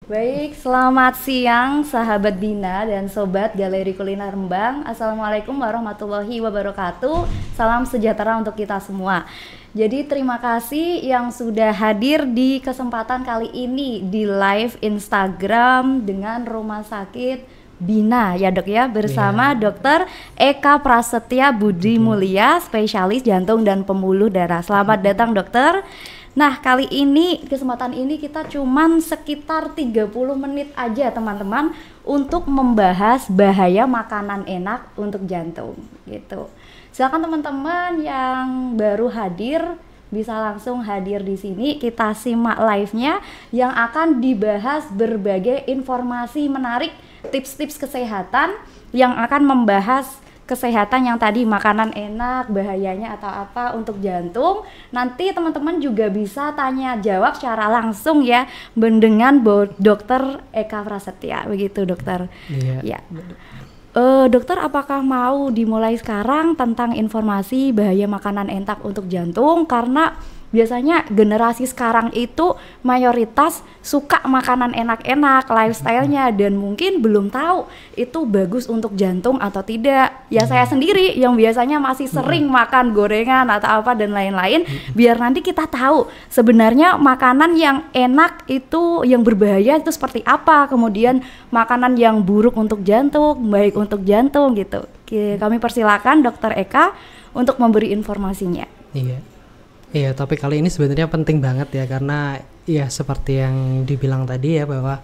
Baik, selamat siang sahabat Bina dan sobat Galeri Kuliner Rembang. Assalamualaikum warahmatullahi wabarakatuh. Salam sejahtera untuk kita semua. Jadi terima kasih yang sudah hadir di kesempatan kali ini di live Instagram dengan Rumah Sakit Bina ya dok ya, bersama Dokter Eka Prasetya Budi Mulia, spesialis jantung dan pembuluh darah. Selamat datang dokter. Nah kali ini, kesempatan ini kita cuman sekitar 30 menit aja teman-teman untuk membahas bahaya makanan enak untuk jantung gitu. Silakan teman-teman yang baru hadir bisa langsung hadir di sini, kita simak live-nya yang akan dibahas berbagai informasi menarik, tips-tips kesehatan yang akan membahas kesehatan yang tadi, makanan enak, bahayanya atau apa untuk jantung. Nanti teman-teman juga bisa tanya jawab secara langsung ya dengan Dokter Eka Prasetya, begitu dokter. Iya. Ya. Dokter, apakah mau dimulai sekarang tentang informasi bahaya makanan enak untuk jantung? Karena biasanya generasi sekarang itu mayoritas suka makanan enak-enak, lifestyle-nya, dan mungkin belum tahu itu bagus untuk jantung atau tidak. Ya saya sendiri yang biasanya masih sering makan gorengan atau apa dan lain-lain, biar nanti kita tahu sebenarnya makanan yang enak itu, yang berbahaya itu seperti apa, kemudian makanan yang buruk untuk jantung, baik untuk jantung gitu. Kami persilakan Dokter Eka untuk memberi informasinya. Iya, topik kali ini sebenarnya penting banget ya, karena ya seperti yang dibilang tadi ya, bahwa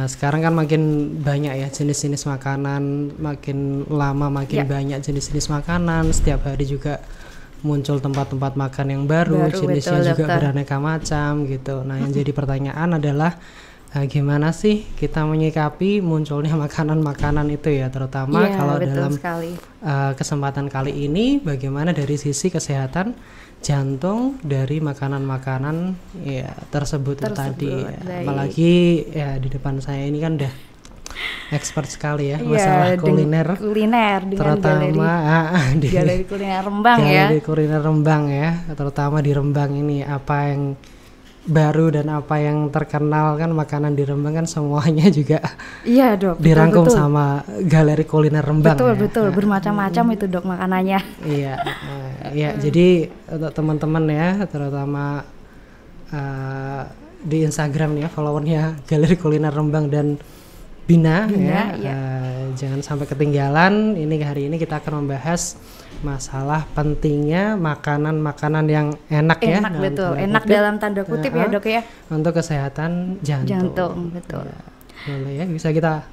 sekarang kan makin banyak ya jenis-jenis makanan, makin lama makin banyak jenis-jenis makanan, setiap hari juga muncul tempat-tempat makan yang baru jenisnya betul, juga beraneka macam gitu. Nah yang jadi pertanyaan adalah gimana sih kita menyikapi munculnya makanan-makanan itu ya, terutama kalau dalam kesempatan kali ini bagaimana dari sisi kesehatan jantung dari makanan-makanan ya tersebut tadi ya. Apalagi ya di depan saya ini kan udah expert sekali ya masalah kuliner terutama di Galeri Kuliner Rembang Galeri Kuliner Rembang ya, terutama di Rembang ini apa yang baru dan apa yang terkenal kan, makanan di Rembang kan semuanya juga dok, dirangkum betul. Sama Galeri Kuliner Rembang betul bermacam-macam itu dok makanannya. Jadi untuk teman-teman ya, terutama di Instagram ya, followernya Galeri Kuliner Rembang dan Bina jangan sampai ketinggalan. Ini hari ini kita akan membahas masalah pentingnya makanan-makanan yang enak ya. Betul, enak dalam tanda kutip ya dok ya. Untuk kesehatan jantung. Betul. Boleh ya, bisa kita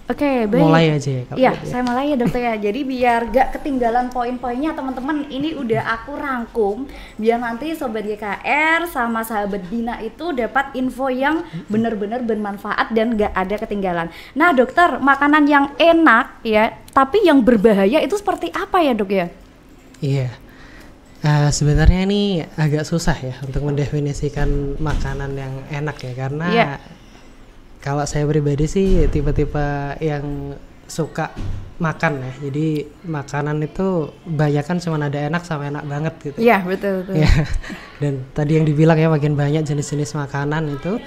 Oke, baik. Mulai aja ya. Iya, saya mulai ya dokter ya. Jadi biar gak ketinggalan poin-poinnya teman-teman, ini udah aku rangkum biar nanti sobat GKR sama sahabat Bina itu dapat info yang benar-benar bermanfaat dan gak ada ketinggalan. Nah dokter, makanan yang enak ya, tapi yang berbahaya itu seperti apa ya dok ya? Iya. Sebenarnya ini agak susah ya untuk mendefinisikan makanan yang enak ya, karena kalau saya pribadi sih tipe-tipe yang suka makan ya, jadi makanan itu banyak kan cuma ada enak sama enak banget gitu. Iya betul. Ya. Dan tadi yang dibilang ya makin banyak jenis-jenis makanan itu,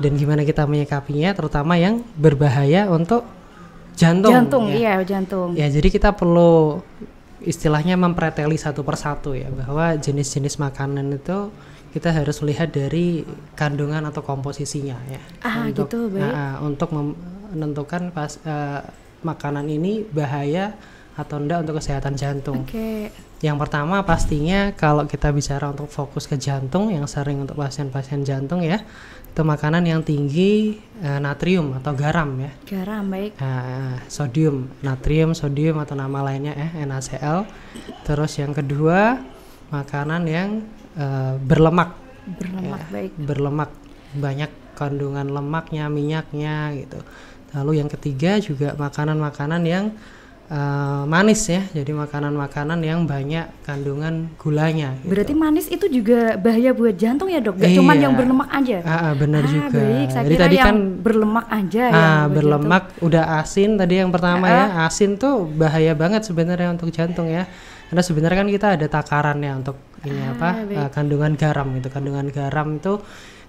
dan gimana kita menyikapinya, terutama yang berbahaya untuk jantung. Jantung. Ya jadi kita perlu istilahnya mempreteli satu persatu ya, bahwa jenis-jenis makanan itu kita harus lihat dari kandungan atau komposisinya ya. Gitu baik. Untuk menentukan makanan ini bahaya atau enggak untuk kesehatan jantung. Yang pertama pastinya kalau kita bicara untuk fokus ke jantung, yang sering untuk pasien-pasien jantung ya, itu makanan yang tinggi natrium atau garam ya. Garam baik. Sodium, natrium, sodium atau nama lainnya NaCl. Terus yang kedua makanan yang berlemak baik. Berlemak, banyak kandungan lemaknya, minyaknya gitu. Lalu yang ketiga juga makanan-makanan yang manis ya, jadi makanan-makanan yang banyak kandungan gulanya gitu. Berarti manis itu juga bahaya buat jantung ya dok? Gak cuma yang berlemak aja? Benar juga. Baik. Saya jadi kira tadi yang kan berlemak aja berlemak jantung. Udah asin tadi yang pertama ya, asin tuh bahaya banget sebenarnya untuk jantung ya. Karena sebenarnya kan kita ada takarannya untuk ini kandungan garam gitu. Kandungan garam itu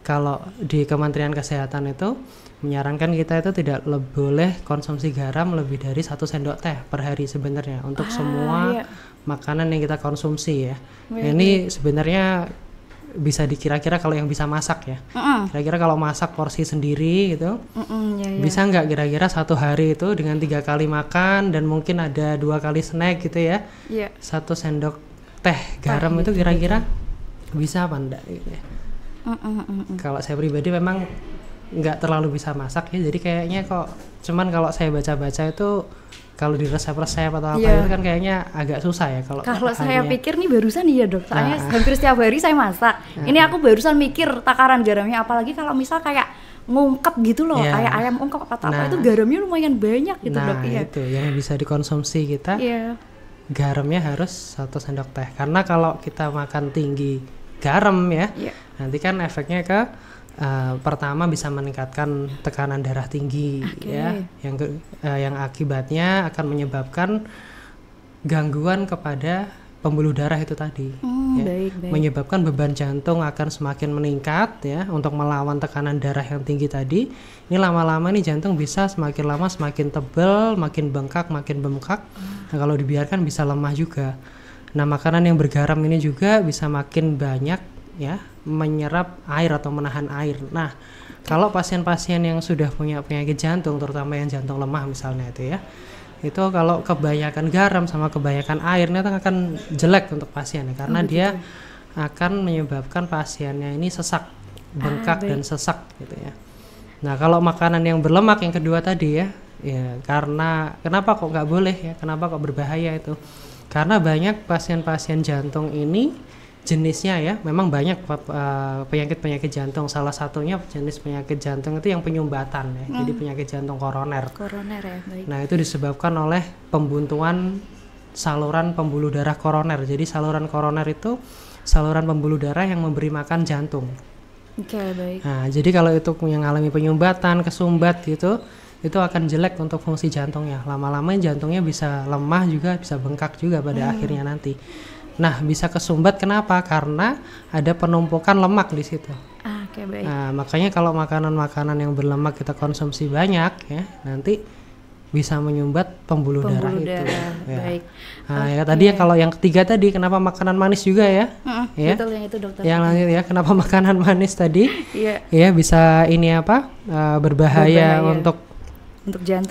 kalau di Kementerian Kesehatan itu menyarankan kita itu tidak boleh konsumsi garam lebih dari 1 sendok teh per hari sebenarnya untuk semua makanan yang kita konsumsi ya. Nah, ini sebenarnya bisa dikira-kira kalau yang bisa masak ya. Kira-kira kalau masak porsi sendiri gitu, bisa nggak kira-kira 1 hari itu dengan 3 kali makan dan mungkin ada 2 kali snack gitu ya. 1 sendok teh garam itu kira-kira bisa apa enggak gitu ya. Kalau saya pribadi memang nggak terlalu bisa masak ya, jadi kayaknya kok cuman kalau saya baca-baca itu kalau di resep-resep atau apa itu kan kayaknya agak susah ya kalau saya pikir nih barusan iya dok, soalnya hampir setiap hari saya masak. Ini aku barusan mikir takaran garamnya, apalagi kalau misal kayak ngungkep gitu loh, kayak ayam ungkep atau apa itu garamnya lumayan banyak gitu dok. Itu yang bisa dikonsumsi kita, garamnya harus 1 sendok teh, karena kalau kita makan tinggi garam ya, nanti kan efeknya ke pertama bisa meningkatkan tekanan darah tinggi ya, yang akibatnya akan menyebabkan gangguan kepada pembuluh darah itu tadi, menyebabkan beban jantung akan semakin meningkat ya untuk melawan tekanan darah yang tinggi tadi. Ini lama-lama nih jantung bisa semakin lama semakin tebal, makin bengkak, makin bengkak. Nah, kalau dibiarkan bisa lemah juga. Nah, makanan yang bergaram ini juga bisa makin banyak ya menyerap air atau menahan air. Nah, kalau pasien-pasien yang sudah punya penyakit jantung, terutama yang jantung lemah misalnya itu ya, itu kalau kebanyakan garam sama kebanyakan airnya itu akan jelek untuk pasien ya, karena dia akan menyebabkan pasiennya ini sesak, bengkak dan sesak gitu ya. Nah, kalau makanan yang berlemak yang kedua tadi ya, karena kenapa kok nggak boleh ya, kenapa kok berbahaya itu? Karena banyak pasien-pasien jantung ini jenisnya ya, memang banyak penyakit-penyakit jantung. Salah satunya jenis penyakit jantung itu yang penyumbatan ya, jadi penyakit jantung koroner. Ya, baik. Nah, itu disebabkan oleh pembuntuan saluran pembuluh darah koroner. Jadi saluran koroner itu saluran pembuluh darah yang memberi makan jantung. Baik. Nah, jadi kalau itu yang mengalami penyumbatan, kesumbat gitu, itu akan jelek untuk fungsi jantungnya. Lama-lama jantungnya bisa lemah juga, bisa bengkak juga pada akhirnya nanti. Nah, bisa kesumbat kenapa? Karena ada penumpukan lemak di situ. Baik. Nah, makanya kalau makanan-makanan yang berlemak kita konsumsi banyak ya, nanti bisa menyumbat pembuluh darah itu. Ya. Baik. Nah, ya tadi ya kalau yang ketiga tadi kenapa makanan manis juga ya? Ya. Betul, yang itu dokter. Yang lanjut ya, kenapa makanan manis tadi? Iya. Bisa ini apa? Berbahaya untuk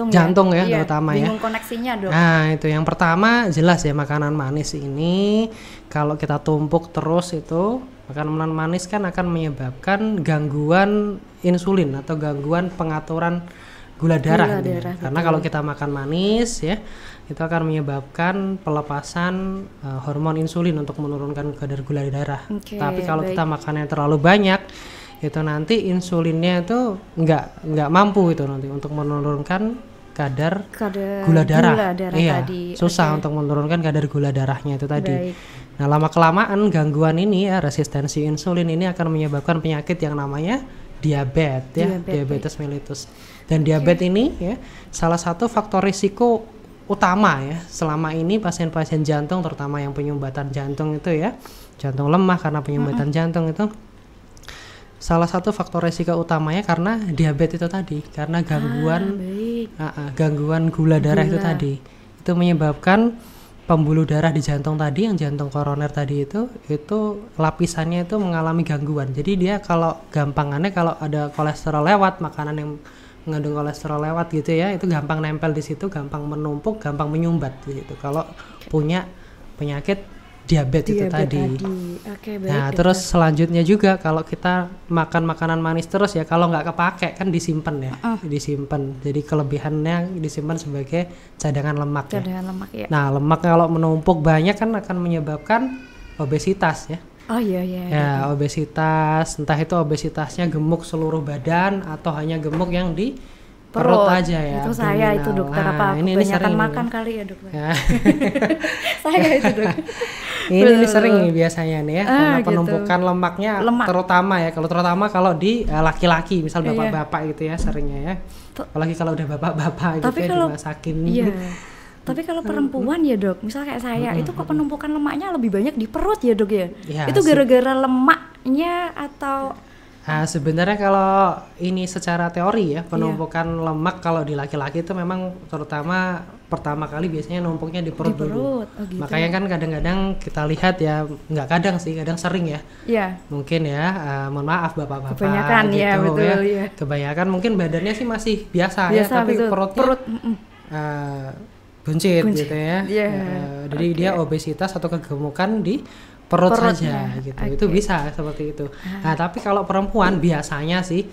jantung ya, terutama ya. Bingung koneksinya dok. Nah, itu yang pertama jelas ya, makanan manis ini kalau kita tumpuk terus itu, makanan manis kan akan menyebabkan gangguan insulin atau gangguan pengaturan gula darah. Karena kalau kita makan manis ya, itu akan menyebabkan pelepasan hormon insulin untuk menurunkan kadar gula darah. Tapi kalau kita makannya terlalu banyak, itu nanti insulinnya itu nggak mampu itu nanti untuk menurunkan kadar gula darah tadi. Susah untuk menurunkan kadar gula darahnya itu tadi. Baik. Nah, lama kelamaan gangguan ini ya, resistensi insulin ini akan menyebabkan penyakit yang namanya diabetes mellitus. Dan diabetes ini ya salah satu faktor risiko utama ya selama ini pasien-pasien jantung, terutama yang penyumbatan jantung itu ya, jantung lemah karena penyumbatan jantung itu salah satu faktor risiko utamanya karena diabetes itu tadi, karena gangguan gula darah itu tadi, itu menyebabkan pembuluh darah di jantung tadi, yang jantung koroner tadi itu lapisannya itu mengalami gangguan. Jadi dia kalau gampangannya kalau ada kolesterol lewat, makanan yang mengandung kolesterol lewat gitu ya, itu gampang nempel di situ, gampang menumpuk, gampang menyumbat gitu. Kalau punya penyakit diabetes itu tadi. Baik, nah, terus selanjutnya juga kalau kita makan makanan manis terus ya, kalau nggak kepake kan disimpan ya, disimpan. Jadi kelebihannya disimpan sebagai cadangan lemak. Ya. Nah, lemak kalau menumpuk banyak kan akan menyebabkan obesitas ya. Ya, obesitas, entah itu obesitasnya gemuk seluruh badan atau hanya gemuk yang di perut aja ya. Itu saya itu dokter, apa kebanyakan makan kali ya dokter. Ya. Saya itu dokter. Ini sering nih biasanya nih ya, karena penumpukan lemaknya terutama kalau di laki-laki, misal bapak-bapak gitu ya seringnya ya. Apalagi kalau udah bapak-bapak gitu ya dimasakin. Iya. Tapi kalau perempuan ya dok, misal kayak saya itu kok penumpukan lemaknya lebih banyak di perut ya dok ya. Itu gara-gara lemaknya atau Sebenarnya kalau ini secara teori ya, penumpukan lemak kalau di laki-laki itu memang terutama pertama kali biasanya numpuknya di perut dulu. Oh, gitu. Makanya kan kadang-kadang kita lihat ya, nggak kadang sih, kadang sering ya. Iya. Mungkin ya, mohon maaf bapak-bapak Kebanyakan gitu, ya, betul ya. Kebanyakan mungkin badannya sih masih biasa ya, tapi betul. perutnya buncit gitu ya. Jadi dia Okay. obesitas atau kegemukan di perut saja gitu. Okay. Itu bisa seperti itu. Nah, tapi kalau perempuan biasanya sih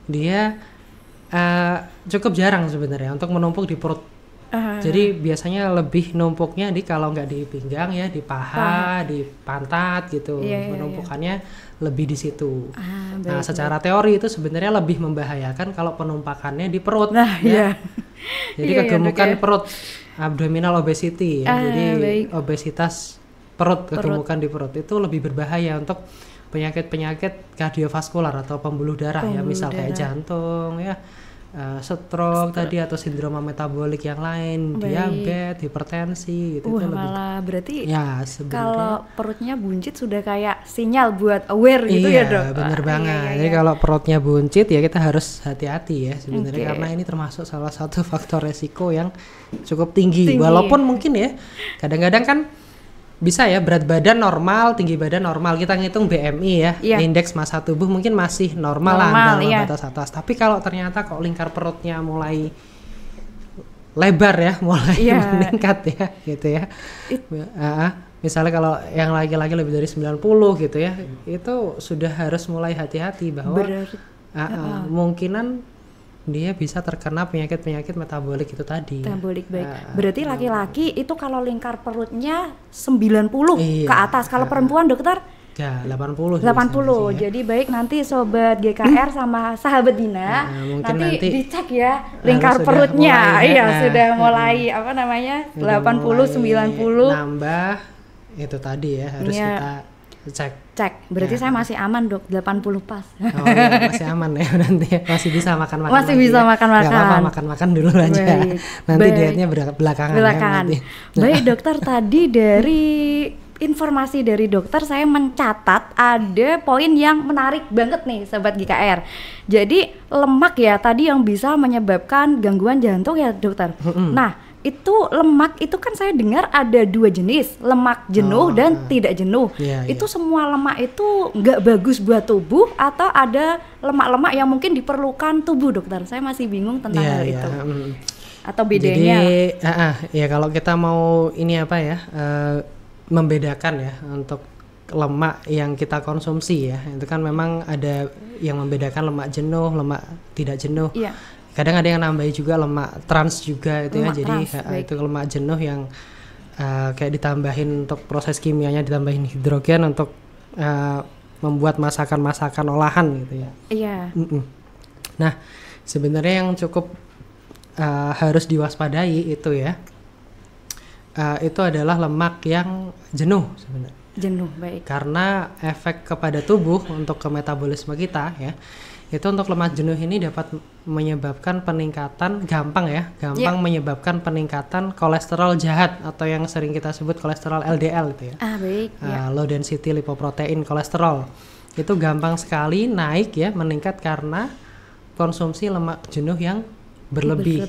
dia cukup jarang sebenarnya untuk menumpuk di perut. Jadi biasanya lebih numpuknya di kalau nggak di pinggang ya, di paha, di pantat gitu. Penumpukannya lebih di situ. Nah, secara teori itu sebenarnya lebih membahayakan kalau penumpakannya di perut. Jadi kegemukan perut, abdominal obesity ya. Jadi obesitas perut, kegemukan di perut itu lebih berbahaya untuk penyakit-penyakit kardiovaskular atau pembuluh darah ya, misal kayak jantung ya, stroke tadi atau sindroma metabolik yang lain, diabetes, hipertensi gitu. Itu malah berarti ya kalau perutnya buncit sudah kayak sinyal buat aware gitu ya dok. Bener banget. Jadi kalau perutnya buncit ya kita harus hati-hati ya sebenarnya, karena ini termasuk salah satu faktor resiko yang cukup tinggi. Walaupun mungkin ya kadang-kadang kan bisa ya berat badan normal, tinggi badan normal, kita ngitung BMI ya, indeks massa tubuh mungkin masih normal lah dalam batas atas. Tapi kalau ternyata kok lingkar perutnya mulai lebar ya, mulai meningkat ya gitu ya. Misalnya kalau yang laki-laki lebih dari 90 gitu ya, itu sudah harus mulai hati-hati bahwa mungkinan dia bisa terkena penyakit-penyakit metabolik itu tadi. Metabolik berarti laki-laki itu kalau lingkar perutnya 90 ke atas. Kalau perempuan dokter? Ya 80. Jadi baik nanti sobat GKR sama sahabat Dina nanti dicek ya lingkar perutnya. Sudah mulai 80 90 nambah itu tadi ya, harus kita cek. Berarti saya masih aman dok, 80 pas. Masih aman ya nanti, masih bisa makan-makan. Masih bisa makan-makan. Gak apa-apa, makan-makan dulu aja. Nanti dietnya belakangan. Ya, Baik dokter, tadi dari informasi dari dokter saya mencatat ada poin yang menarik banget nih sobat GKR. Jadi lemak ya tadi yang bisa menyebabkan gangguan jantung ya dokter. Nah itu lemak itu kan saya dengar ada 2 jenis, lemak jenuh dan tidak jenuh. Itu semua lemak itu nggak bagus buat tubuh atau ada lemak-lemak yang mungkin diperlukan tubuh dokter? Saya masih bingung tentang hal itu. Atau bedanya? Jadi kalau kita mau ini membedakan ya untuk lemak yang kita konsumsi ya, itu kan memang ada yang membedakan lemak jenuh, lemak tidak jenuh. Kadang ada yang nambahin juga lemak trans juga itu lemak ya, jadi itu lemak jenuh yang kayak ditambahin untuk proses kimianya, ditambahin hidrogen untuk membuat masakan-masakan olahan gitu ya. Nah sebenarnya yang cukup harus diwaspadai itu ya, itu adalah lemak yang jenuh sebenarnya. Baik. Karena efek kepada tubuh untuk ke metabolisme kita ya, itu untuk lemak jenuh ini dapat menyebabkan peningkatan menyebabkan peningkatan kolesterol jahat atau yang sering kita sebut kolesterol LDL itu ya. Low density lipoprotein kolesterol. Itu gampang sekali naik ya, meningkat karena konsumsi lemak jenuh yang berlebih.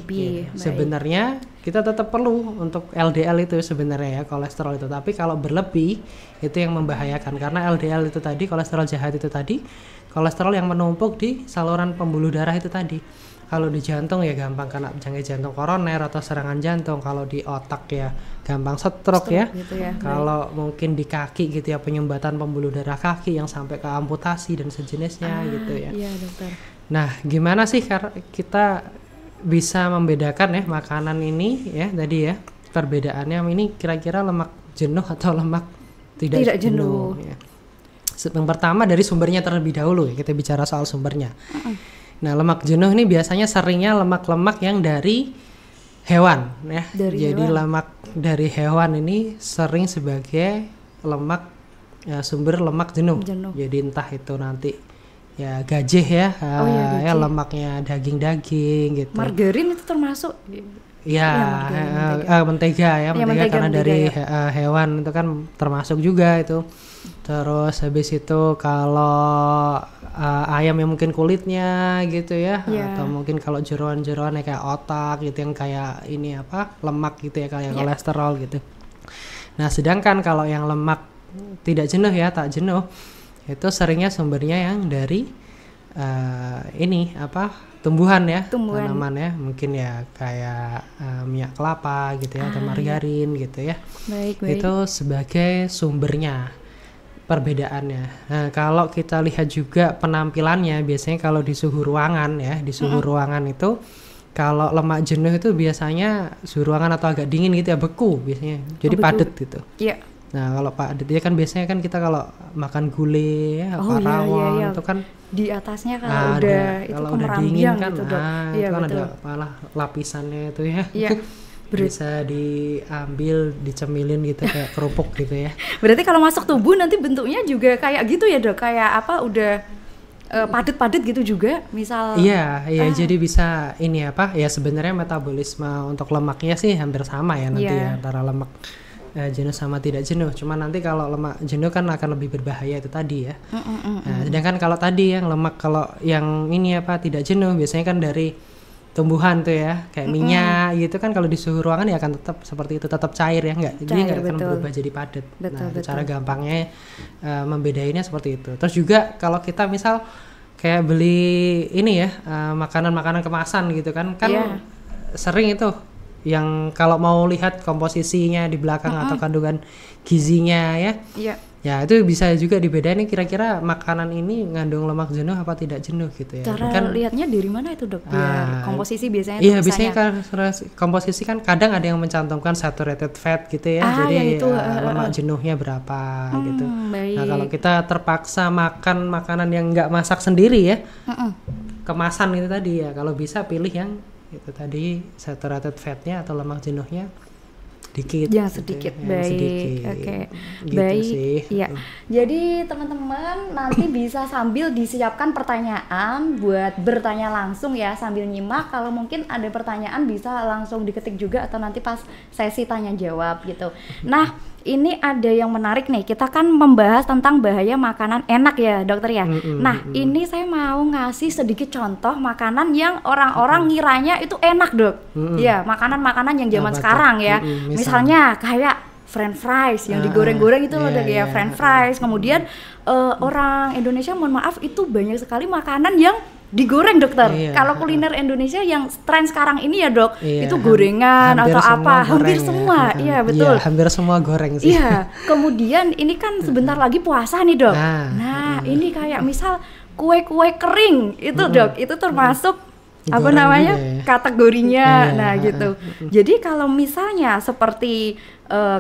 Sebenarnya kita tetap perlu untuk LDL itu sebenarnya ya, kolesterol itu, tapi kalau berlebih itu yang membahayakan karena LDL itu tadi, kolesterol jahat itu tadi, kolesterol yang menumpuk di saluran pembuluh darah itu tadi. Kalau di jantung ya gampang kena penyakit jantung koroner atau serangan jantung. Kalau di otak ya gampang stroke ya. Gitu ya. Kalau mungkin di kaki gitu ya, penyumbatan pembuluh darah kaki yang sampai ke amputasi dan sejenisnya gitu ya. Iya dokter. Nah gimana sih kita bisa membedakan ya makanan ini ya tadi ya, perbedaannya ini kira-kira lemak jenuh atau lemak tidak jenuh ya. Yang pertama dari sumbernya terlebih dahulu ya, kita bicara soal sumbernya. Nah lemak jenuh ini biasanya seringnya lemak-lemak yang dari hewan ya. Jadi lemak dari hewan ini sering sebagai lemak sumber lemak jenuh. Jadi entah itu nanti ya gajih ya, ya lemaknya daging-daging gitu. Margarin itu termasuk? Mentega ya, mentega karena dari hewan itu kan termasuk juga itu. Terus habis itu kalau ayam yang mungkin kulitnya gitu ya, Iya. atau mungkin kalau jeroan-jeroannya kayak otak gitu yang kayak ini apa lemak gitu ya, kayak kolesterol gitu. Nah sedangkan kalau yang lemak tidak jenuh ya, tak jenuh, itu seringnya sumbernya yang dari ini apa tumbuhan ya, tanaman ya, mungkin ya kayak minyak kelapa gitu ya, atau margarin gitu ya. Baik. Itu sebagai sumbernya perbedaannya. Nah kalau kita lihat juga penampilannya, biasanya kalau di suhu ruangan ya, di suhu ruangan itu kalau lemak jenuh itu biasanya suhu ruangan atau agak dingin gitu ya, beku biasanya, jadi padat gitu. Iya. Nah kalau padat ya kan biasanya kan kita kalau makan gulai ya, apa rawon itu kan di atasnya kalau udah itu kalau udah dingin kemerambiang kan, gitu Dok. itu kan ada malah lapisannya itu ya. Iya. Bisa diambil, dicemilin gitu kayak kerupuk gitu ya. Berarti kalau masuk tubuh nanti bentuknya juga kayak gitu ya Dok, kayak apa udah padat-padat gitu juga misal. Iya, jadi bisa ini apa ya, sebenarnya metabolisme untuk lemaknya sih hampir sama ya nanti ya, antara lemak jenuh sama tidak jenuh. Cuma nanti kalau lemak jenuh kan akan lebih berbahaya itu tadi ya. Nah, sedangkan kalau tadi yang lemak, kalau yang ini apa tidak jenuh biasanya kan dari tumbuhan tuh ya, kayak minyak gitu kan, kalau di suhu ruangan ya akan tetap seperti itu, tetap cair ya, jadi nggak akan berubah jadi padat. Cara gampangnya membedainnya seperti itu. Terus juga kalau kita misal kayak beli ini ya, makanan-makanan kemasan gitu kan sering itu yang kalau mau lihat komposisinya di belakang atau kandungan gizinya ya. Ya itu bisa juga dibedain nih, kira-kira makanan ini ngandung lemak jenuh apa tidak jenuh gitu ya. Cara kan lihatnya dari mana itu Dok? Biar komposisi biasanya. Iya biasanya kan komposisi kan kadang ada yang mencantumkan saturated fat gitu ya. Jadi lemak jenuhnya berapa gitu. Baik. Nah kalau kita terpaksa makan makanan yang nggak masak sendiri ya, kemasan itu tadi ya, kalau bisa pilih yang itu tadi saturated fatnya atau lemak jenuhnya sedikit, yang sedikit gitu, baik. Oke. Gitu baik sih. Iya. Jadi teman-teman nanti bisa sambil disiapkan pertanyaan buat bertanya langsung ya, sambil nyimak. Kalau mungkin ada pertanyaan bisa langsung diketik juga atau nanti pas sesi tanya jawab gitu. Nah ini ada yang menarik nih, kita kan membahas tentang bahaya makanan enak ya dokter ya. Nah ini saya mau ngasih sedikit contoh makanan yang orang-orang ngiranya itu enak Dok. Ya makanan-makanan yang zaman sekarang ya. Misalnya kayak French fries yang digoreng-goreng itu loh kayak French fries. Kemudian orang Indonesia mohon maaf itu banyak sekali makanan yang digoreng dokter. Kalau kuliner Indonesia yang tren sekarang ini ya Dok, itu gorengan atau apa, hampir semua. Iya betul. Iya, hampir semua goreng sih. Iya. Kemudian ini kan sebentar lagi puasa nih Dok. Nah, ini kayak misal kue-kue kering itu Dok, itu termasuk apa namanya kategorinya. Nah gitu. Jadi kalau misalnya seperti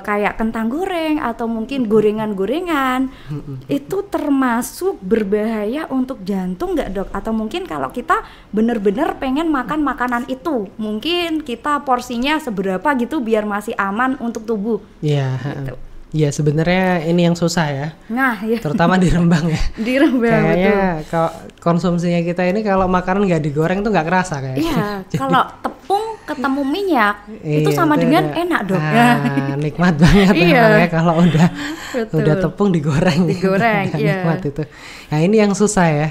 kayak kentang goreng atau mungkin gorengan-gorengan itu termasuk berbahaya untuk jantung nggak Dok? Atau mungkin kalau kita benar-benar pengen makan makanan itu, mungkin kita porsinya seberapa gitu biar masih aman untuk tubuh? Iya. Gitu. Ya sebenarnya ini yang susah ya. Nah, ya. Terutama di Rembang ya. Di Rembang kayaknya kalau konsumsinya kita ini kalau makanan nggak digoreng tuh nggak kerasa kayaknya. Iya. Kalau tepung ketemu minyak itu sama dengan enak Dok. Nikmat banget ya kalau udah tepung digoreng. Nikmat itu. Nah ini yang susah ya.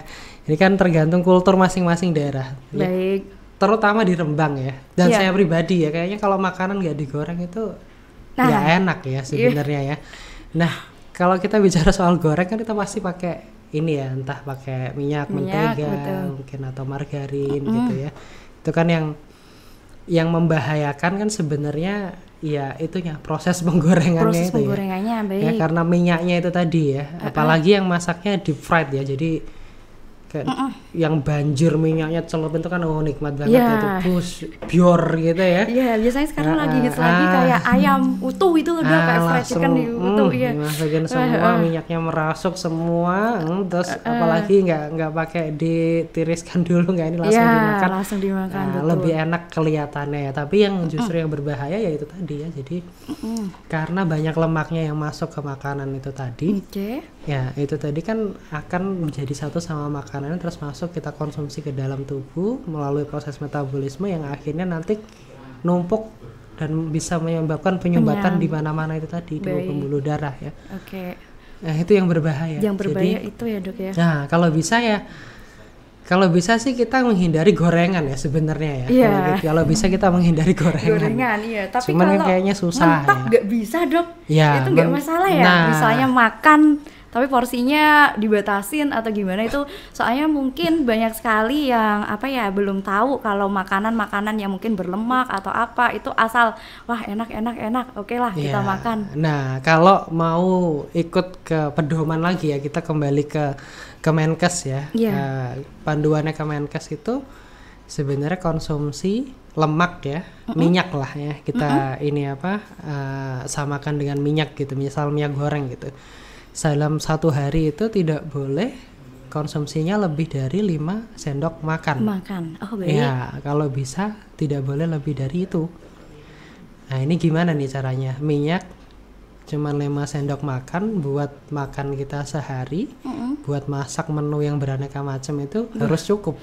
Ini kan tergantung kultur masing-masing daerah. Baik. Ya. Terutama di Rembang ya. Dan saya pribadi ya kayaknya kalau makanan nggak digoreng itu ya enak ya sebenarnya ya. Nah kalau kita bicara soal goreng kan kita pasti pakai ini ya, entah pakai minyak mentega mungkin atau margarin gitu ya. Itu kan yang membahayakan kan sebenarnya ya itunya proses penggorengannya itu ya. Baik. Ya karena minyaknya itu tadi ya. Apalagi yang masaknya deep fried ya. Jadi kayak yang banjir minyaknya celup itu kan nikmat banget itu bior gitu ya. Iya biasanya sekarang lagi kayak ayam utuh itu udah kayak fried chicken utuh masukin semua minyaknya merasuk semua terus apalagi nggak pakai ditiriskan dulu, nggak, ini langsung dimakan. Lebih enak kelihatannya ya, tapi yang justru yang berbahaya ya itu tadi ya. Jadi karena banyak lemaknya yang masuk ke makanan itu tadi ya itu tadi kan akan menjadi satu sama makanan terus masuk kita konsumsi ke dalam tubuh melalui proses metabolisme yang akhirnya nanti numpuk dan bisa menyebabkan penyumbatan di mana-mana itu tadi di pembuluh darah ya. Nah, itu yang berbahaya. Yang berbahaya Jadi, itu ya dok ya. nah kalau bisa sih kita menghindari gorengan ya sebenarnya ya. Iya. Kalau bisa kita menghindari gorengan. Gorengan iya. Tapi Cuman kalau kayaknya susah mentok ya. nggak bisa dok. Ya, Itu nggak masalah ya. nah. Misalnya makan tapi porsinya dibatasin atau gimana itu, soalnya mungkin banyak sekali yang apa ya belum tahu kalau makanan yang mungkin berlemak atau apa itu asal wah enak oke lah kita Ya. makan. Nah, kalau mau ikut ke pedoman lagi ya, kita kembali ke Kemenkes ya. Iya. Panduannya Kemenkes itu sebenarnya konsumsi lemak ya, minyak lah ya. Kita ini apa samakan dengan minyak gitu, misal minyak goreng gitu. Dalam satu hari itu tidak boleh konsumsinya lebih dari 5 sendok makan. Oh baik. Ya, kalau bisa tidak boleh lebih dari itu. Nah, ini gimana nih caranya? Minyak cuman 5 sendok makan buat makan kita sehari, buat masak menu yang beraneka macam itu harus cukup.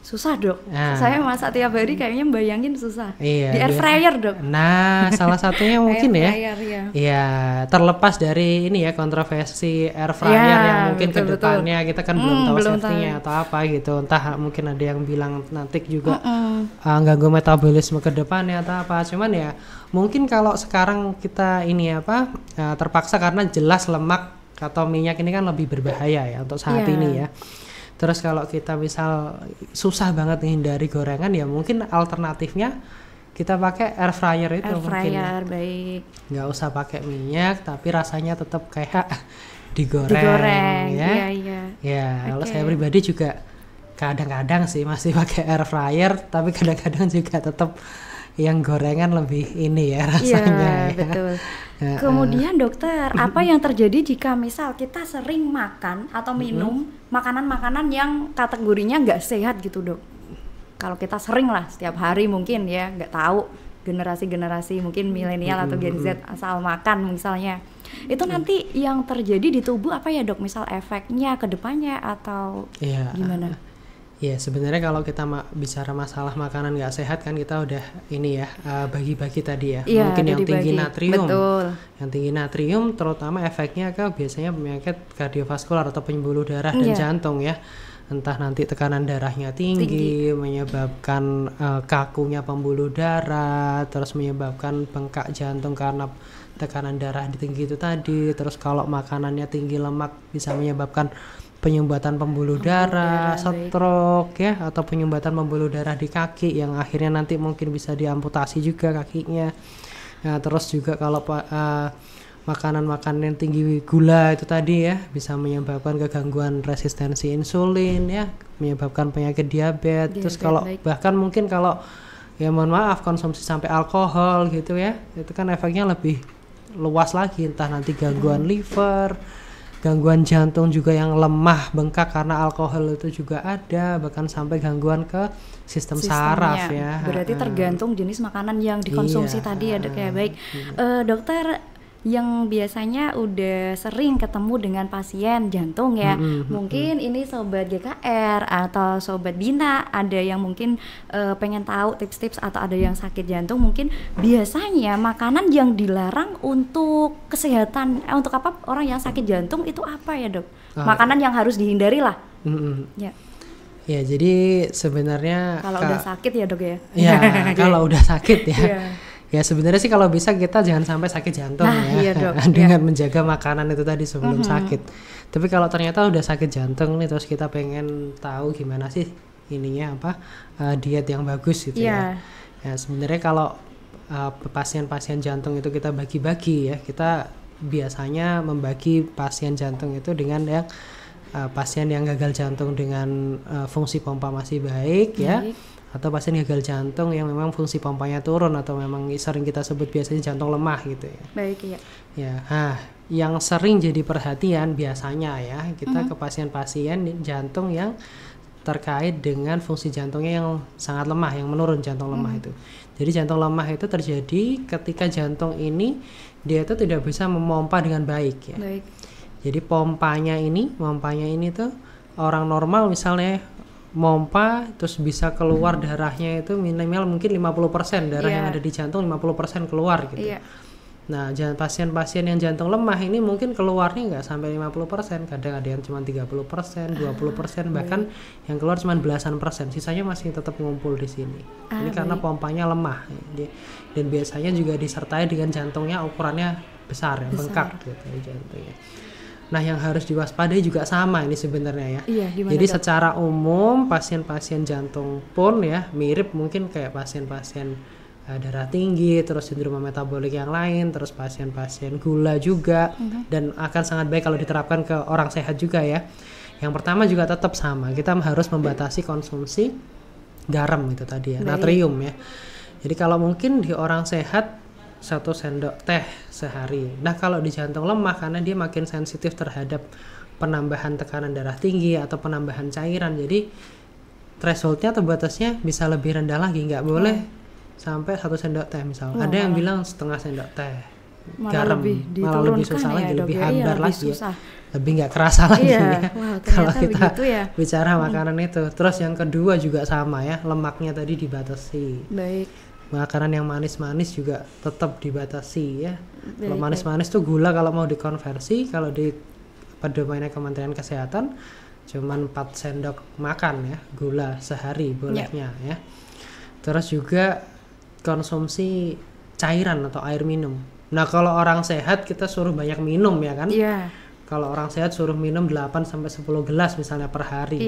Susah dok. Nah. Saya masak tiap hari kayaknya bayangin susah. Iya, Di air fryer dok. Nah, salah satunya mungkin Air ya. fryer, ya. Iya, terlepas dari ini ya kontroversi air fryer Ya, yang mungkin ke betul. depannya kita kan belum tahu belum safety-nya tahu. atau apa gitu. Entah mungkin ada yang bilang nanti juga ganggu metabolisme ke depannya atau apa. Cuman ya mungkin kalau sekarang kita ini apa terpaksa karena jelas lemak atau minyak ini kan lebih berbahaya ya untuk saat Iya. ini ya. Terus kalau kita misal susah banget hindari gorengan ya mungkin alternatifnya kita pakai air fryer itu Air mungkin ya. fryer baik. Nggak usah pakai minyak tapi rasanya tetap kayak digoreng, ya. Iya. Ya, kalau Oke. saya pribadi juga kadang-kadang sih masih pakai air fryer tapi kadang-kadang juga tetap yang gorengan lebih ini ya rasanya. Iya, ya. betul. Ya, Kemudian dokter, apa yang terjadi jika misal kita sering makan atau minum makanan-makanan yang kategorinya nggak sehat gitu dok? Kalau kita sering lah setiap hari mungkin ya, nggak tahu generasi-generasi mungkin milenial atau Gen Z asal makan misalnya. Itu nanti yang terjadi di tubuh apa ya dok? Misal efeknya ke depannya atau Iya. gimana? Ya sebenarnya kalau kita bicara masalah makanan nggak sehat kan kita udah ini ya bagi-bagi tadi ya. Iya, Mungkin udah yang tinggi dibagi. natrium. Betul. Yang tinggi natrium terutama efeknya ke biasanya penyakit kardiovaskular atau penyembuluh darah dan Iya. jantung ya. Entah nanti tekanan darahnya tinggi. Menyebabkan kakunya pembuluh darah, terus menyebabkan bengkak jantung karena tekanan darah tinggi itu tadi. Terus kalau makanannya tinggi lemak bisa menyebabkan penyumbatan pembuluh darah, baik. stroke ya, atau penyumbatan pembuluh darah di kaki yang akhirnya nanti mungkin bisa diamputasi juga kakinya. Nah, terus juga kalau makanan-makanan yang tinggi gula itu tadi ya bisa menyebabkan kegangguan resistensi insulin ya, menyebabkan penyakit diabetes. Terus kalau baik. bahkan mungkin kalau ya mohon maaf konsumsi sampai alkohol gitu ya, itu kan efeknya lebih luas lagi, entah nanti gangguan liver, gangguan jantung juga yang lemah bengkak karena alkohol itu juga ada, bahkan sampai gangguan ke sistem saraf ya. Berarti tergantung jenis makanan yang dikonsumsi Iya. tadi ya dok ya. Baik. Dokter yang biasanya udah sering ketemu dengan pasien jantung ya, mungkin ini sobat GKR atau sobat Bina ada yang mungkin pengen tahu tips-tips atau ada yang sakit jantung, mungkin biasanya makanan yang dilarang untuk kesehatan untuk apa orang yang sakit jantung itu apa ya dok? Makanan yang harus dihindari lah. Ya. Ya jadi sebenarnya Kalau udah sakit ya dok ya. Ya kalau udah sakit ya. Iya. Ya sebenarnya sih kalau bisa kita jangan sampai sakit jantung ya, iya, Dok. dengan menjaga makanan itu tadi sebelum sakit. Tapi kalau ternyata udah sakit jantung nih terus kita pengen tahu gimana sih ininya apa diet yang bagus gitu ya. Ya sebenarnya kalau pasien-pasien jantung itu kita bagi-bagi ya, kita biasanya membagi pasien jantung itu dengan yang pasien yang gagal jantung dengan fungsi pompa masih baik ya. Atau pasien gagal jantung yang memang fungsi pompanya turun atau memang sering kita sebut biasanya jantung lemah gitu ya. Baik ya. Ya, yang sering jadi perhatian biasanya ya kita ke pasien-pasien jantung yang terkait dengan fungsi jantungnya yang sangat lemah, yang menurun jantung lemah itu. Jadi jantung lemah itu terjadi ketika jantung ini dia itu tidak bisa memompa dengan baik ya. Baik. Jadi pompanya ini tuh orang normal misalnya mompa terus bisa keluar darahnya itu minimal mungkin 50% darah yang ada di jantung 50% keluar gitu. Nah, pasien-pasien yang jantung lemah ini mungkin keluarnya nggak sampai 50%, kadang ada yang cuma 30%, 20%, bahkan yang keluar cuma belasan persen, sisanya masih tetap ngumpul di sini. Ini karena pompanya lemah. Dan biasanya juga disertai dengan jantungnya ukurannya besar ya, bengkak gitu jantungnya. Nah, yang harus diwaspadai juga sama ini sebenarnya ya. Jadi secara umum pasien-pasien jantung pun ya mirip mungkin kayak pasien-pasien darah tinggi, terus sindrom metabolik yang lain, terus pasien-pasien gula juga, dan akan sangat baik kalau diterapkan ke orang sehat juga ya. Yang pertama juga tetap sama, kita harus membatasi konsumsi garam itu tadi ya, natrium ya. Jadi kalau mungkin di orang sehat 1 sendok teh sehari. Nah kalau di jantung lemah karena dia makin sensitif terhadap penambahan tekanan darah tinggi atau penambahan cairan, jadi thresholdnya atau batasnya bisa lebih rendah lagi, nggak boleh sampai 1 sendok teh misalnya. Ada yang bilang setengah sendok teh garam, malah lebih susah lagi, lebih hambar lagi ya. Lebih nggak kerasa lagi ya. Kalau kita bicara makanan itu. Terus yang kedua juga sama ya, lemaknya tadi dibatasi. Makanan yang manis-manis juga tetap dibatasi ya. Kalau manis-manis tuh gula kalau mau dikonversi, kalau di pedomannya Kementerian Kesehatan cuman 4 sendok makan ya gula sehari bolehnya ya. Terus juga konsumsi cairan atau air minum. Nah kalau orang sehat kita suruh banyak minum ya kan. Kalau orang sehat suruh minum 8 sampai 10 gelas misalnya per hari.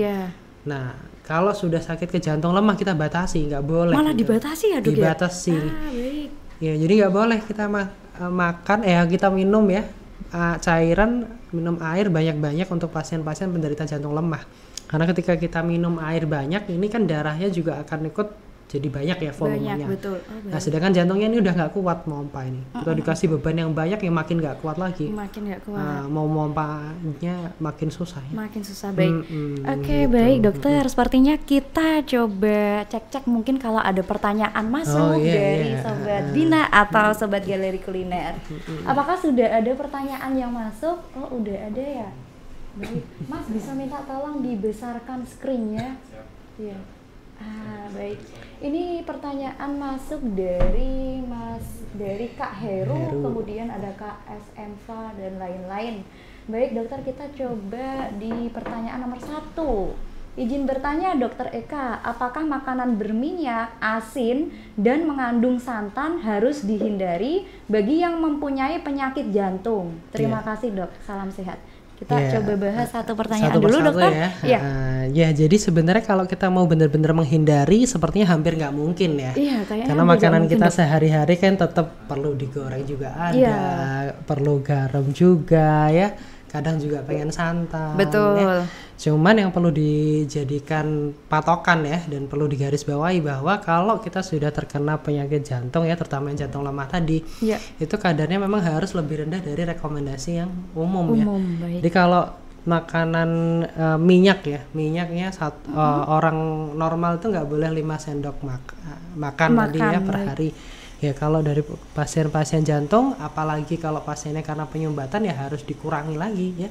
Nah kalau sudah sakit ke jantung lemah kita batasi, nggak boleh. Malah gitu. Dibatasi ya dok dibatasi. Ya jadi nggak boleh kita makan kita minum ya cairan, minum air banyak-banyak untuk pasien-pasien penderita jantung lemah. Karena ketika kita minum air banyak ini kan darahnya juga akan ikut jadi banyak ya volumenya. Nah sedangkan jantungnya ini udah nggak kuat mompa ini. Kalau dikasih beban yang banyak ya makin nggak kuat lagi. Mau mompanya makin susah ya. Makin susah, baik. Oke, baik dokter. Sepertinya kita coba cek-cek mungkin kalau ada pertanyaan masuk dari Sobat Bina atau Sobat Galeri Kuliner. Apakah sudah ada pertanyaan yang masuk? Oh udah ada ya. Baik. Mas bisa minta tolong dibesarkan screen-nya. Iya. Baik. Ini pertanyaan masuk dari Kak Heru, kemudian ada Kak SMV dan lain-lain. Baik dokter, kita coba di pertanyaan nomor 1. Izin bertanya Dokter Eka, apakah makanan berminyak, asin, dan mengandung santan harus dihindari bagi yang mempunyai penyakit jantung? Terima kasih dok, salam sehat. Kita coba bahas satu pertanyaan dulu dokter. Ya jadi sebenarnya kalau kita mau benar-benar menghindari sepertinya hampir nggak mungkin ya. Karena makanan kita sehari-hari kan tetap perlu digoreng juga ada, perlu garam juga ya. Kadang juga pengen santan. Betul. Ya. Cuman yang perlu dijadikan patokan ya dan perlu digarisbawahi bahwa kalau kita sudah terkena penyakit jantung ya, terutama yang jantung lemah tadi, itu kadarnya memang harus lebih rendah dari rekomendasi yang umum ya. Baik. Jadi kalau makanan minyaknya orang normal itu nggak boleh 5 sendok makan tadi ya per hari. Ya kalau dari pasien-pasien jantung, apalagi kalau pasiennya karena penyumbatan ya harus dikurangi lagi ya.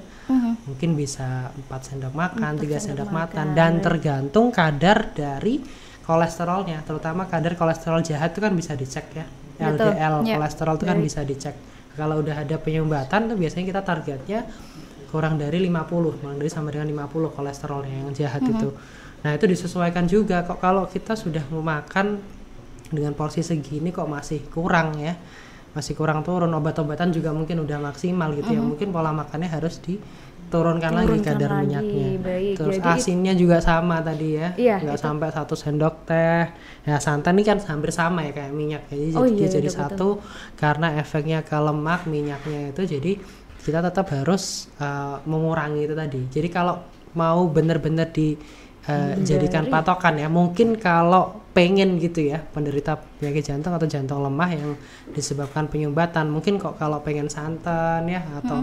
Mungkin bisa 4 sendok makan, 3 sendok makan, dan tergantung kadar dari kolesterolnya, terutama kadar kolesterol jahat itu kan bisa dicek ya. LDL kolesterol itu kan bisa dicek. Kalau udah ada penyumbatan tuh biasanya kita targetnya kurang dari 50, kurang dari sama dengan 50 kolesterolnya yang jahat itu. Nah itu disesuaikan juga. Kok kalau kita sudah memakan dengan porsi segini kok masih kurang ya, masih kurang turun, obat-obatan juga mungkin udah maksimal gitu ya, mungkin pola makannya harus diturunkan lagi kadar minyaknya. Terus jadi asinnya juga sama tadi ya, nggak sampai 1 sendok teh. Ya santan ini kan hampir sama ya kayak minyak, jadi satu karena efeknya ke lemak minyaknya itu, jadi kita tetap harus mengurangi itu tadi. Jadi kalau mau benar-benar jadikan patokan ya, mungkin kalau pengen gitu ya penderita penyakit jantung atau jantung lemah yang disebabkan penyumbatan, mungkin kok kalau pengen santan ya atau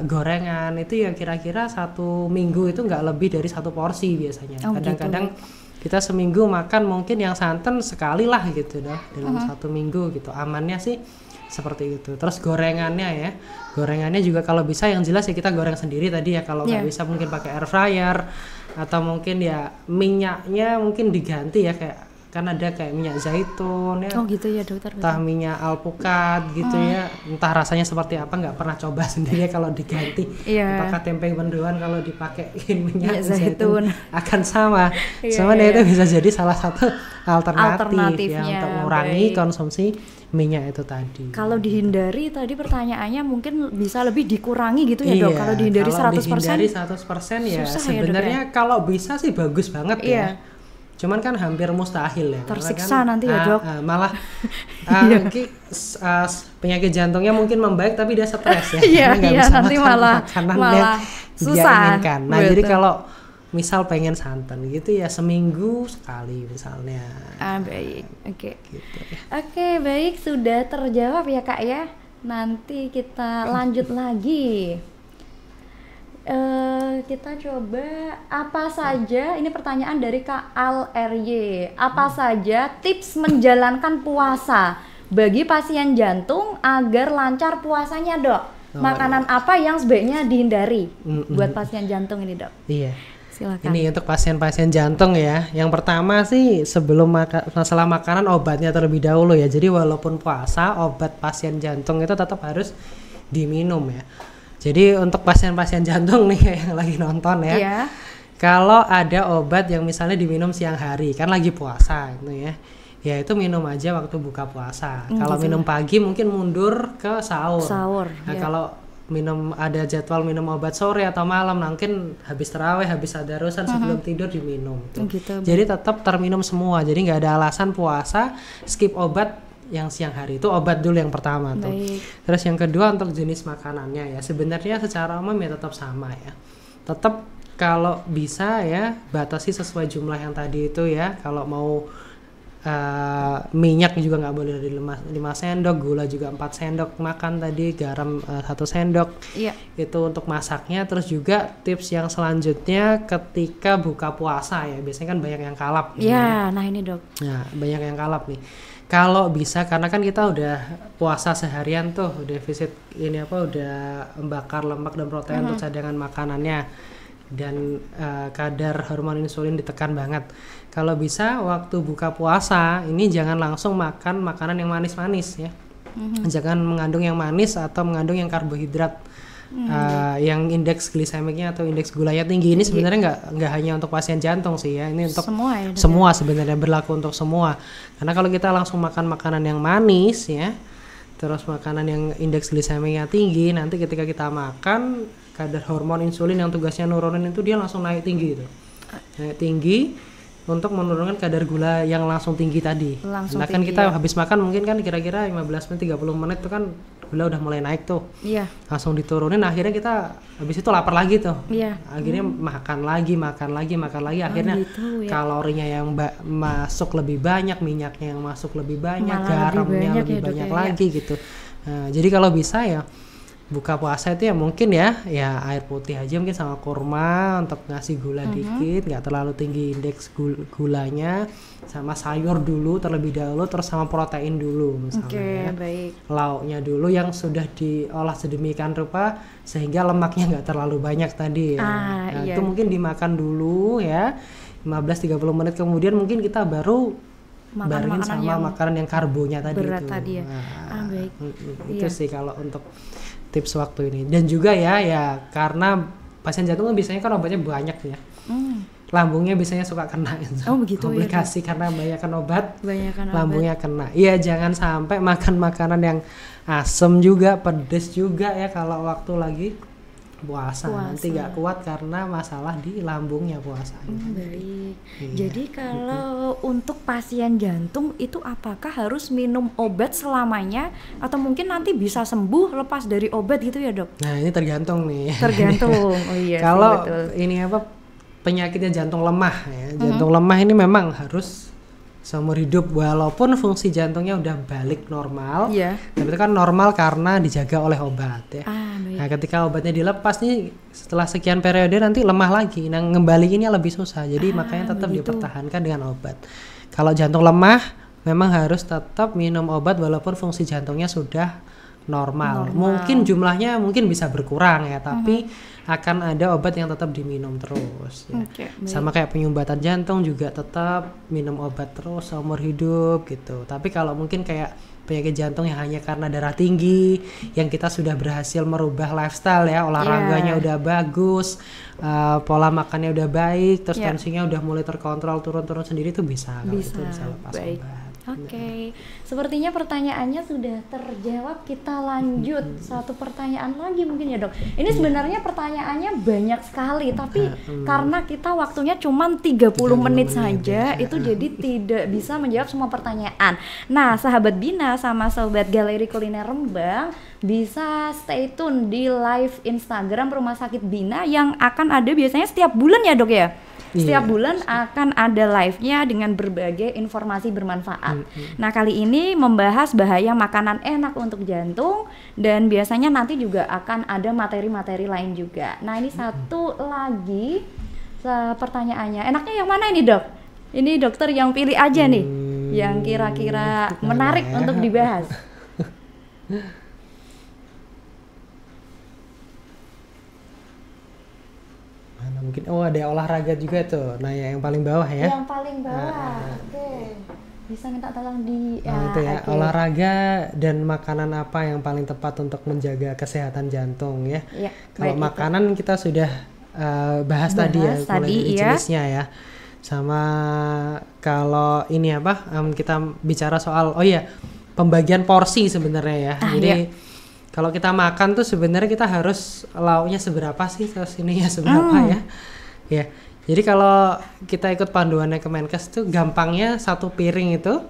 gorengan itu ya kira-kira 1 minggu itu nggak lebih dari 1 porsi biasanya. Kadang-kadang kita seminggu makan mungkin yang santan sekali lah gitu dah dalam 1 minggu gitu, amannya sih seperti itu. Terus gorengannya juga kalau bisa yang jelas ya kita goreng sendiri tadi ya, kalau nggak bisa mungkin pakai air fryer atau mungkin ya minyaknya mungkin diganti ya kayak kan ada kayak minyak zaitun ya. Oh gitu ya dokter. Entah minyak alpukat gitu ya, entah rasanya seperti apa, nggak pernah coba sendiri ya kalau diganti. Apakah tempe mendoan kalau dipakein minyak zaitun akan sama. Cuman itu bisa jadi salah satu alternatif ya untuk mengurangi konsumsi minyak itu tadi. Kalau dihindari tadi pertanyaannya mungkin bisa lebih dikurangi gitu ya dok. Kalau dihindari 100%. Kalau dihindari 100% ya sebenarnya kalau bisa sih bagus banget ya. Cuman kan hampir mustahil ya. Tersiksa kan, nanti ya dok. Malah penyakit jantungnya mungkin membaik tapi dia stres ya. Iya nanti malah susah. Nah jadi kalau misal pengen santan gitu ya seminggu sekali misalnya. Baik, oke. Gitu ya. Oke, baik, sudah terjawab ya kak ya. Nanti kita lanjut lagi. Kita coba apa saja, ini pertanyaan dari Kak Al RY. Apa saja tips menjalankan puasa bagi pasien jantung agar lancar puasanya dok? Makanan apa yang sebaiknya dihindari buat pasien jantung ini dok? Iya. Silakan. Ini untuk pasien-pasien jantung ya. Yang pertama sih sebelum masalah makanan, obatnya terlebih dahulu ya. Jadi walaupun puasa, obat pasien jantung itu tetap harus diminum ya. Jadi untuk pasien-pasien jantung nih yang lagi nonton ya, kalau ada obat yang misalnya diminum siang hari, kan lagi puasa gitu ya itu minum aja waktu buka puasa. Kalau minum pagi mungkin mundur ke sahur. Nah kalau ada jadwal minum obat sore atau malam, mungkin habis tarawih, habis tadarusan sebelum tidur diminum. Gitu. Jadi tetap terminum semua. Jadi nggak ada alasan puasa skip obat yang siang hari. Itu obat dulu yang pertama tuh. Terus yang kedua untuk jenis makanannya ya, sebenarnya secara umum ya tetap sama ya. Tetap kalau bisa ya batasi sesuai jumlah yang tadi itu ya. Kalau mau minyak juga nggak boleh dari 5 sendok, gula juga 4 sendok makan tadi, garam 1 sendok. Itu untuk masaknya. Terus juga tips yang selanjutnya ketika buka puasa ya, biasanya kan banyak yang kalap. Nah ini dok. Nah banyak yang kalap nih. Kalau bisa, karena kan kita udah puasa seharian tuh, defisit udah membakar lemak dan protein untuk cadangan makanannya, dan kadar hormon insulin ditekan banget. Kalau bisa waktu buka puasa ini jangan langsung makan makanan yang manis-manis ya. Jangan mengandung yang manis atau mengandung yang karbohidrat. Yang indeks glisemiknya atau indeks gulanya tinggi ini sebenarnya nggak hanya untuk pasien jantung sih ya, ini untuk semua sebenarnya, berlaku untuk semua. Karena kalau kita langsung makan makanan yang manis ya, terus makanan yang indeks glisemiknya tinggi, nanti ketika kita makan kadar hormon insulin yang tugasnya nurunin itu dia langsung naik tinggi itu, naik tinggi untuk menurunkan kadar gula yang langsung tinggi tadi. Karena kan kita habis makan mungkin kan kira-kira 15 menit 30 menit itu kan gula udah mulai naik tuh, langsung diturunin, akhirnya kita habis itu lapar lagi tuh, akhirnya makan lagi, akhirnya kalorinya yang masuk lebih banyak, minyaknya yang masuk lebih banyak, garamnya lebih banyak lagi gitu. Nah, jadi kalau bisa ya buka puasa itu ya mungkin ya air putih aja mungkin sama kurma untuk ngasih gula dikit, nggak terlalu tinggi indeks gulanya, sama sayur dulu terlebih dahulu, terus sama protein dulu misalnya lauknya dulu yang sudah diolah sedemikian rupa sehingga lemaknya nggak terlalu banyak tadi ya. Itu mungkin dimakan dulu ya 15-30 menit kemudian mungkin kita baru barengin sama makanan yang karbonya tadi berat itu. Tadi ya. Itu sih kalau untuk tips waktu ini. Dan juga ya karena pasien jantung biasanya kan obatnya banyak ya. Lambungnya biasanya suka kena komplikasi karena banyakan obat, lambungnya kena. Iya, jangan sampai makan makanan yang asem juga, pedes juga ya kalau waktu lagi puasa. Nanti nggak kuat karena masalah di lambungnya puasa. Baik. Jadi kalau untuk pasien jantung itu apakah harus minum obat selamanya atau mungkin nanti bisa sembuh lepas dari obat gitu ya dok? Nah ini tergantung nih. Tergantung. Kalau ini penyakitnya jantung lemah ya. Jantung lemah ini memang harus seumur hidup walaupun fungsi jantungnya udah balik normal, tapi itu kan normal karena dijaga oleh obat ya. Nah ketika obatnya dilepas nih setelah sekian periode nanti lemah lagi, nah ngembaliinnya lebih susah, jadi makanya tetap dipertahankan dengan obat. Kalau jantung lemah memang harus tetap minum obat walaupun fungsi jantungnya sudah normal. Mungkin jumlahnya mungkin bisa berkurang ya, tapi akan ada obat yang tetap diminum terus ya. Sama kayak penyumbatan jantung juga tetap minum obat terus seumur hidup gitu. Tapi kalau mungkin kayak penyakit jantung yang hanya karena darah tinggi, yang kita sudah berhasil merubah lifestyle ya, olahraganya udah bagus, pola makannya udah baik, terus tensinya udah mulai terkontrol, turun-turun sendiri tuh bisa. Kalau itu bisa lepas obat. Oke, sepertinya pertanyaannya sudah terjawab. Kita lanjut satu pertanyaan lagi mungkin ya dok. Ini sebenarnya pertanyaannya banyak sekali, tapi karena kita waktunya cuma 30 menit saja, itu jadi tidak bisa menjawab semua pertanyaan. Nah, sahabat Bina sama sobat Galeri Kuliner Rembang bisa stay tune di live Instagram Rumah Sakit Bina yang akan ada biasanya setiap bulan ya dok ya? Setiap bulan akan ada live-nya dengan berbagai informasi bermanfaat. Nah, kali ini membahas bahaya makanan enak untuk jantung, dan biasanya nanti juga akan ada materi-materi lain juga. Nah, ini satu lagi pertanyaannya. Enaknya yang mana ini dok? Ini dokter yang pilih aja nih, yang kira-kira menarik untuk dibahas. Mungkin ada olahraga juga tuh. Nah, ya yang paling bawah ya. Yang paling bawah. Oke. Bisa minta tolong di itu ya, olahraga dan makanan apa yang paling tepat untuk menjaga kesehatan jantung ya. Kalau makanan kita sudah bahas tadi ya, mulai dari jenisnya ya. Sama kalau ini kita bicara soal pembagian porsi sebenarnya ya. Jadi kalau kita makan tuh sebenarnya kita harus lauknya seberapa sih, terus ininya seberapa ya. Jadi kalau kita ikut panduannya Kemenkes tuh gampangnya satu piring itu,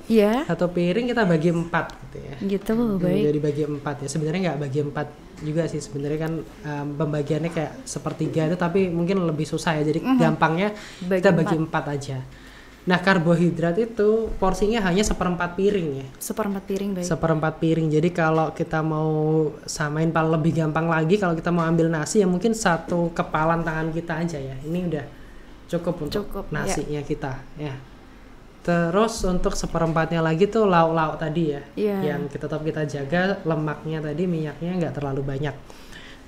satu piring kita bagi 4 gitu ya. Gitu, baik. Jadi bagi 4 ya. Sebenarnya nggak bagi 4 juga sih, sebenarnya kan pembagiannya kayak sepertiga itu, tapi mungkin lebih susah ya. Jadi gampangnya kita bagi 4 aja. Nah, karbohidrat itu porsinya hanya 1/4 piring ya. 1/4 piring, baik. 1/4 piring. Jadi kalau kita mau samain lebih gampang lagi, kalau kita mau ambil nasi ya mungkin satu kepalan tangan kita aja ya. Ini udah cukup untuk nasinya kita ya. Terus untuk 1/4-nya lagi tuh lauk-lauk tadi ya, yang tetap kita jaga lemaknya tadi, minyaknya nggak terlalu banyak.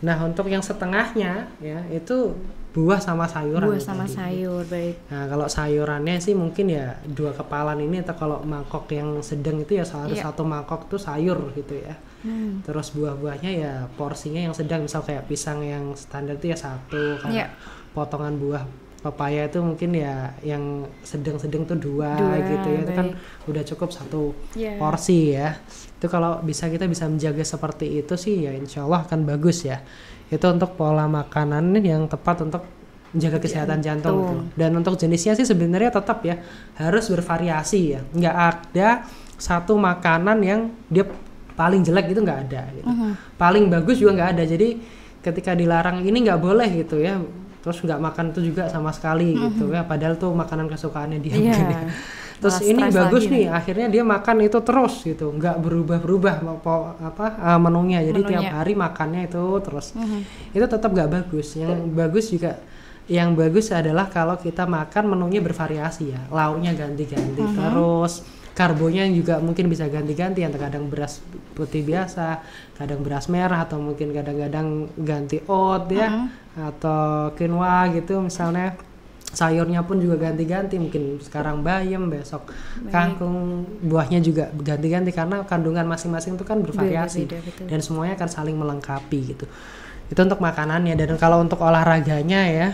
Nah, untuk yang setengahnya ya itu buah sama sayuran. Buah sama sayur, baik. Nah, kalau sayurannya sih mungkin ya 2 kepalan ini, atau kalau mangkok yang sedang itu ya satu mangkok tuh sayur gitu ya. Terus buah-buahnya ya porsinya yang sedang, misal kayak pisang yang standar itu ya 1, kayak potongan buah papaya itu mungkin ya yang sedang-sedang tuh 2 gitu ya. Itu kan udah cukup 1 porsi ya. Itu kalau kita bisa menjaga seperti itu sih ya insya Allah akan bagus ya. Itu untuk pola makanan yang tepat untuk menjaga kesehatan jantung itu. Dan untuk jenisnya sih sebenarnya tetap ya harus bervariasi ya. Nggak ada satu makanan yang dia paling jelek gitu, nggak ada gitu. Paling bagus juga nggak ada. Jadi ketika dilarang ini nggak boleh gitu ya, terus nggak makan itu juga sama sekali gitu ya, padahal tuh makanan kesukaannya dia mungkin ya. Terus ini bagus nih, akhirnya dia makan itu terus gitu, nggak berubah-berubah menunya, jadi tiap hari makannya itu terus. Itu tetap nggak bagus. Yang bagus adalah kalau kita makan menunya bervariasi ya, lauknya ganti-ganti, terus karbonya juga mungkin bisa ganti-ganti, yang kadang beras putih biasa, kadang beras merah, atau mungkin kadang-kadang ganti oat ya, atau quinoa gitu misalnya. Sayurnya pun juga ganti-ganti, mungkin sekarang bayam, besok kangkung, buahnya juga ganti-ganti, karena kandungan masing-masing itu kan bervariasi dan semuanya akan saling melengkapi gitu. Itu untuk makanannya. Dan kalau untuk olahraganya ya,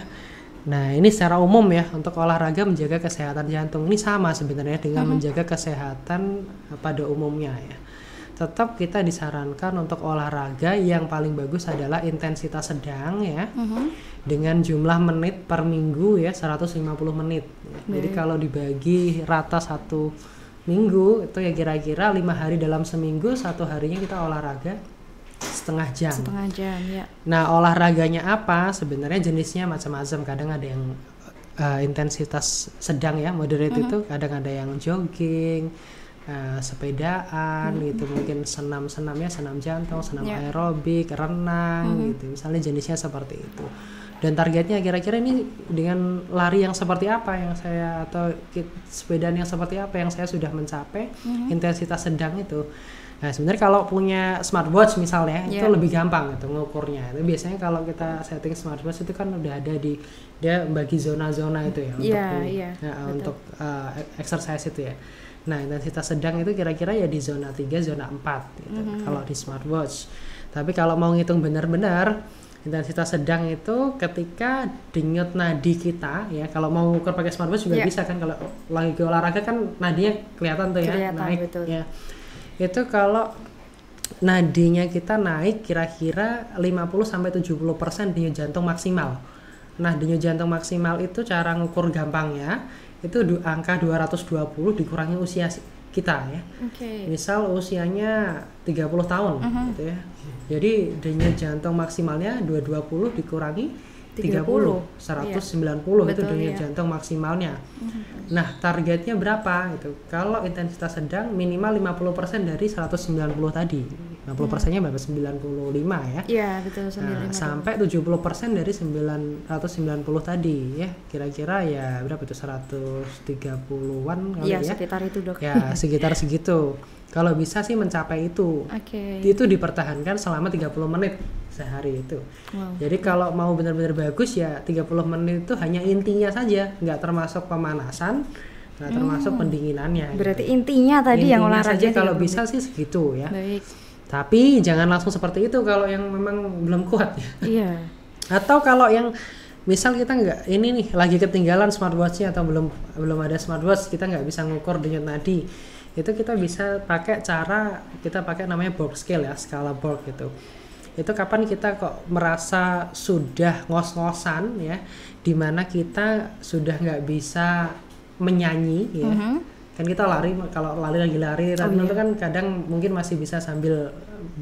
nah ini secara umum ya, untuk olahraga menjaga kesehatan jantung ini sama sebenarnya dengan menjaga kesehatan pada umumnya ya. Tetap kita disarankan untuk olahraga yang paling bagus adalah intensitas sedang ya, dengan jumlah menit per minggu ya 150 menit. Jadi kalau dibagi rata 1 minggu itu ya kira-kira 5 hari dalam seminggu, 1 harinya kita olahraga setengah jam ya. Nah, olahraganya apa? Sebenarnya jenisnya macam-macam. Kadang ada yang intensitas sedang ya, moderate itu, kadang ada yang jogging, sepedaan gitu, mungkin senam jantung, senam aerobik, renang gitu, misalnya jenisnya seperti itu. Dan targetnya kira-kira ini dengan lari yang seperti apa yang saya, atau sepedaan yang seperti apa yang saya sudah mencapai, intensitas sedang itu. Nah sebenarnya kalau punya smartwatch misalnya itu lebih gampang gitu ngukurnya. Itu biasanya kalau kita setting smartwatch itu kan udah ada dia bagi zona-zona itu ya untuk exercise itu ya. Nah intensitas sedang itu kira-kira ya di zona 3, zona 4 gitu kalau di smartwatch. Tapi kalau mau ngitung benar-benar intensitas sedang itu ketika denyut nadi kita ya, kalau mau ukur pakai smartwatch juga bisa kan, kalau lagi olahraga kan nadinya kelihatan tuh ya, naik betul. Ya. Itu kalau nadinya kita naik kira-kira 50-70% denyut jantung maksimal. Nah denyut jantung maksimal itu cara ngukur gampangnya itu angka 220 dikurangi usia kita ya. Misal usianya 30 tahun gitu ya. Jadi denyut jantung maksimalnya 220 dikurangi 30, 190 itu denyut jantung maksimalnya. Nah, targetnya berapa itu? Kalau intensitas sedang minimal 50% dari 190 tadi. 50%-nya berapa? 95 ya. Iya, betul, 95. Nah, sampai 70% dari 990 tadi ya. Kira-kira ya berapa itu? 130-an kali ya. Iya, sekitar itu, Dok. Ya, sekitar segitu. Kalau bisa sih mencapai itu. Itu dipertahankan selama 30 menit sehari itu. Jadi kalau mau benar-benar bagus ya 30 menit itu hanya intinya saja, nggak termasuk pemanasan, nggak termasuk pendinginannya. Berarti gitu. Intinya tadi yang olahraga saja kalau bisa sih segitu ya. Baik. Tapi jangan langsung seperti itu kalau yang memang belum kuat ya. Iya. Atau kalau yang misal kita nggak ini nih lagi ketinggalan smartwatch-nya atau belum ada smartwatch, kita nggak bisa ngukur denyut nadi, itu kita bisa pakai kita pakai namanya Borg scale ya, skala Borg gitu. Itu kapan kita kok merasa sudah ngos-ngosan ya, dimana kita sudah nggak bisa menyanyi ya. Kan kita lari, kalau lagi lari tapi itu kan kadang mungkin masih bisa sambil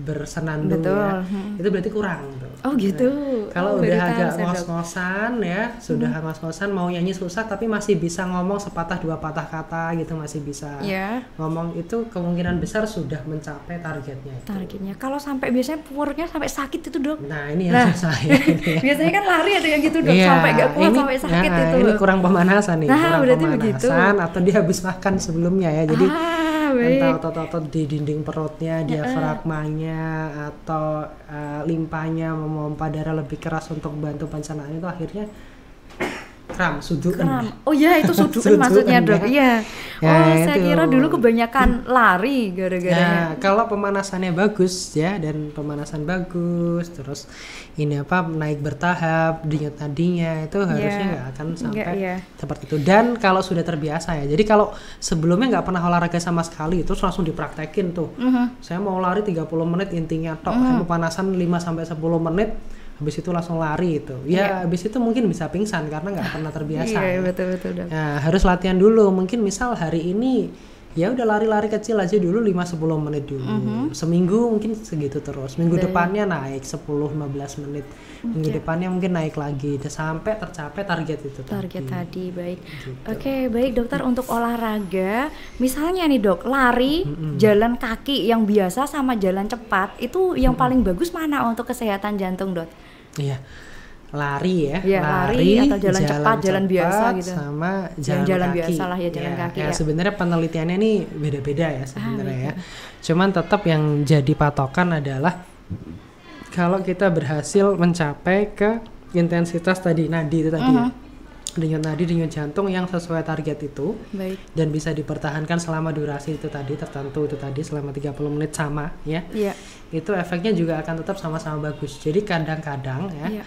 bersenandung ya. Itu berarti kurang tuh. Oh gitu. Nah, kalau udah agak ngos-ngosan ya, sudah ngos-ngosan mau nyanyi susah tapi masih bisa ngomong sepatah dua patah kata gitu, masih bisa ngomong, itu kemungkinan besar sudah mencapai targetnya. Targetnya. Kalau sampai biasanya perutnya sampai sakit itu, Dok. Nah, ini yang susah ya. Biasanya kan lari ada yang gitu, Dok, sampai nggak kuat sampai sakit itu. Ini kurang pemanasan nih, kurang pemanasan atau dia habis makan sebelumnya ya, jadi entah otot-otot di dinding perutnya, diafragmanya atau limpanya memompa darah lebih keras untuk membantu pencernaan, itu akhirnya kram, sudukan. Oh iya, itu sudukan maksudnya, Dok. Iya. Saya kira dulu kebanyakan lari gara-garanya. Nah, kalau pemanasannya bagus ya, dan pemanasan bagus, terus ini naik bertahap, denyut nadinya itu harusnya nggak akan sampai seperti itu. Dan kalau sudah terbiasa ya, jadi kalau sebelumnya nggak pernah olahraga sama sekali, terus langsung dipraktekin tuh. Saya mau lari 30 menit intinya tok, saya mau panasan 5-10 menit, habis itu langsung lari itu. Ya habis itu mungkin bisa pingsan karena nggak pernah terbiasa. Iya, betul. Nah, harus latihan dulu. Mungkin misal hari ini ya udah lari-lari kecil aja dulu 5-10 menit dulu. Seminggu mungkin segitu terus. Minggu depannya naik 10-15 menit. Minggu depannya mungkin naik lagi sampai tercapai target itu tadi. Baik. Gitu. Oke, baik dokter, untuk olahraga misalnya nih, Dok, lari, jalan kaki yang biasa sama jalan cepat, itu yang paling bagus mana untuk kesehatan jantung, Dok? Iya. Lari ya, lari atau jalan cepat, jalan biasa gitu, sama jalan kaki. Biasa lah ya, jalan kaki ya. Sebenarnya penelitiannya nih beda-beda ya sebenarnya ya. Cuman tetap yang jadi patokan adalah kalau kita berhasil mencapai ke intensitas tadi nadi itu tadi ya, denyut nadi, denyut jantung yang sesuai target itu. Baik. Dan bisa dipertahankan selama durasi itu tadi tertentu, itu tadi selama 30 menit sama ya. Itu efeknya juga akan tetap sama-sama bagus. Jadi kadang-kadang ya,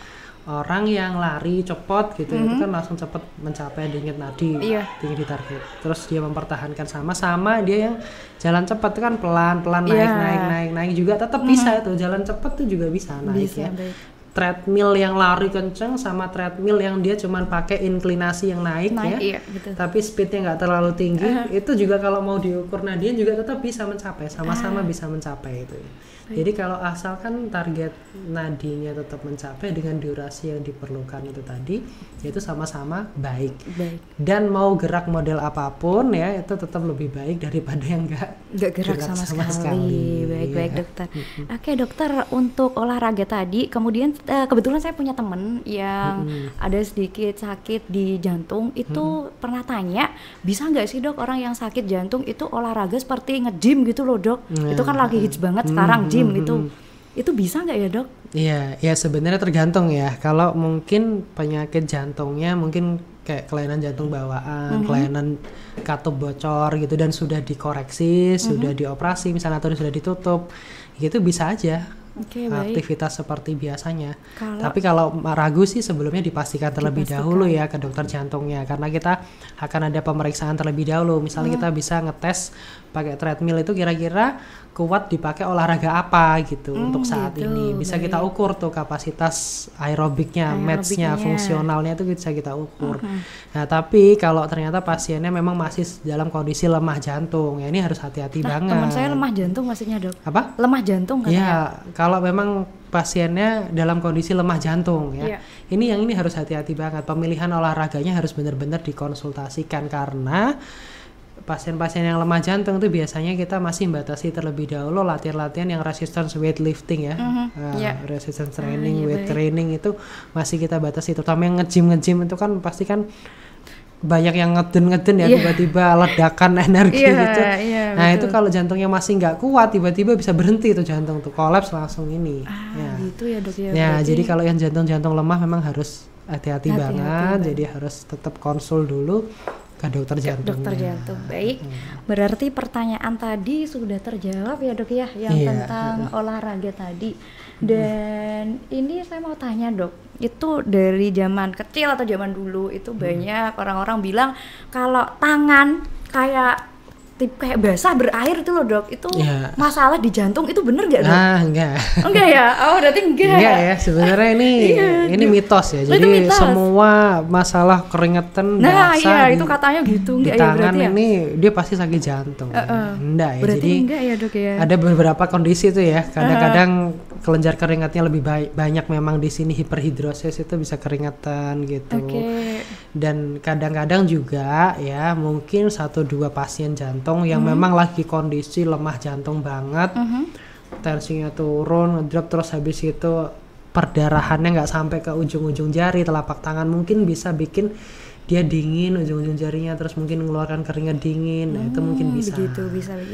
orang yang lari cepot gitu itu kan langsung cepet mencapai denyut nadi tinggi di target. Terus dia mempertahankan sama dia yang jalan cepet itu kan pelan-pelan naik juga tetap bisa itu. Jalan cepet tuh juga bisa naik ya. Treadmill yang lari kenceng sama treadmill yang dia cuman pakai inklinasi yang naik ya. Tapi speednya nggak terlalu tinggi, itu juga kalau mau diukur nadinya juga tetap bisa mencapai, sama-sama bisa mencapai itu. Jadi kalau asalkan target nadinya tetap mencapai dengan durasi yang diperlukan itu tadi, itu sama-sama baik. Dan mau gerak model apapun ya, itu tetap lebih baik daripada yang nggak gerak sama sekali. Baik dokter. Oke dokter, untuk olahraga tadi, kemudian kebetulan saya punya temen yang ada sedikit sakit di jantung itu pernah tanya, bisa nggak sih dok orang yang sakit jantung itu olahraga seperti nge-gym gitu loh dok? Itu kan lagi hits banget sekarang gym itu bisa nggak ya dok? Iya, ya sebenarnya tergantung ya. Kalau mungkin penyakit jantungnya mungkin kayak kelainan jantung bawaan, kelainan katup bocor gitu dan sudah dikoreksi, sudah dioperasi misalnya atau sudah ditutup, gitu bisa aja. Aktivitas seperti biasanya. Tapi kalau ragu sih sebelumnya dipastikan terlebih dahulu ya ke dokter jantungnya, karena kita akan ada pemeriksaan terlebih dahulu. Misalnya kita bisa ngetes pakai treadmill itu kira-kira kuat dipakai olahraga apa gitu untuk saat ini. Bisa kita ukur tuh kapasitas aerobiknya, matchnya, fungsionalnya itu bisa kita ukur. Nah tapi kalau ternyata pasiennya memang masih dalam kondisi lemah jantung, ya ini harus hati-hati banget. Teman saya lemah jantung maksudnya dok? Apa? Lemah jantung katanya. Ya kalau memang pasiennya dalam kondisi lemah jantung ya, ini harus hati-hati banget. Pemilihan olahraganya harus benar-benar dikonsultasikan, karena pasien-pasien yang lemah jantung itu biasanya kita masih membatasi terlebih dahulu latihan-latihan yang resistance weightlifting ya, resistance training, weight training itu masih kita batasi. Terutama yang nge-gym itu kan pasti kan banyak yang ngeden ya, tiba-tiba ledakan energi gitu. Nah betul. Itu kalau jantungnya masih nggak kuat tiba-tiba bisa berhenti tuh jantung tuh, kolaps langsung ini. Gitu ya dok ya. Ya jadi kalau yang jantung lemah memang harus hati-hati banget. Jadi harus tetap konsul dulu ke dokter jantung. Dokter jantung. Baik. Berarti pertanyaan tadi sudah terjawab ya dok ya, yang tentang olahraga tadi. Dan ini saya mau tanya dok, itu dari zaman kecil atau zaman dulu itu banyak orang-orang bilang kalau tangan kayak basah berair itu loh dok, itu masalah di jantung, itu bener nggak dok? Enggak ya? Oh berarti enggak ya, sebenarnya ini mitos ya. Jadi semua masalah keringetan basah itu katanya gitu, enggak di tangan ya, ini dia pasti sakit jantung. Enggak ya, berarti jadi enggak ya dok ya? Ada beberapa kondisi tuh ya, kadang-kadang kelenjar keringatnya lebih banyak memang di sini, hiperhidrosis itu bisa keringetan gitu. Dan kadang-kadang juga ya mungkin 1-2 pasien jantung yang memang lagi kondisi lemah jantung banget, tensinya turun, ngedrop, terus habis itu perdarahannya nggak sampai ke ujung-ujung jari, telapak tangan, mungkin bisa bikin dia dingin ujung-ujung jarinya, terus mungkin mengeluarkan keringat dingin. Nah itu mungkin bisa begitu.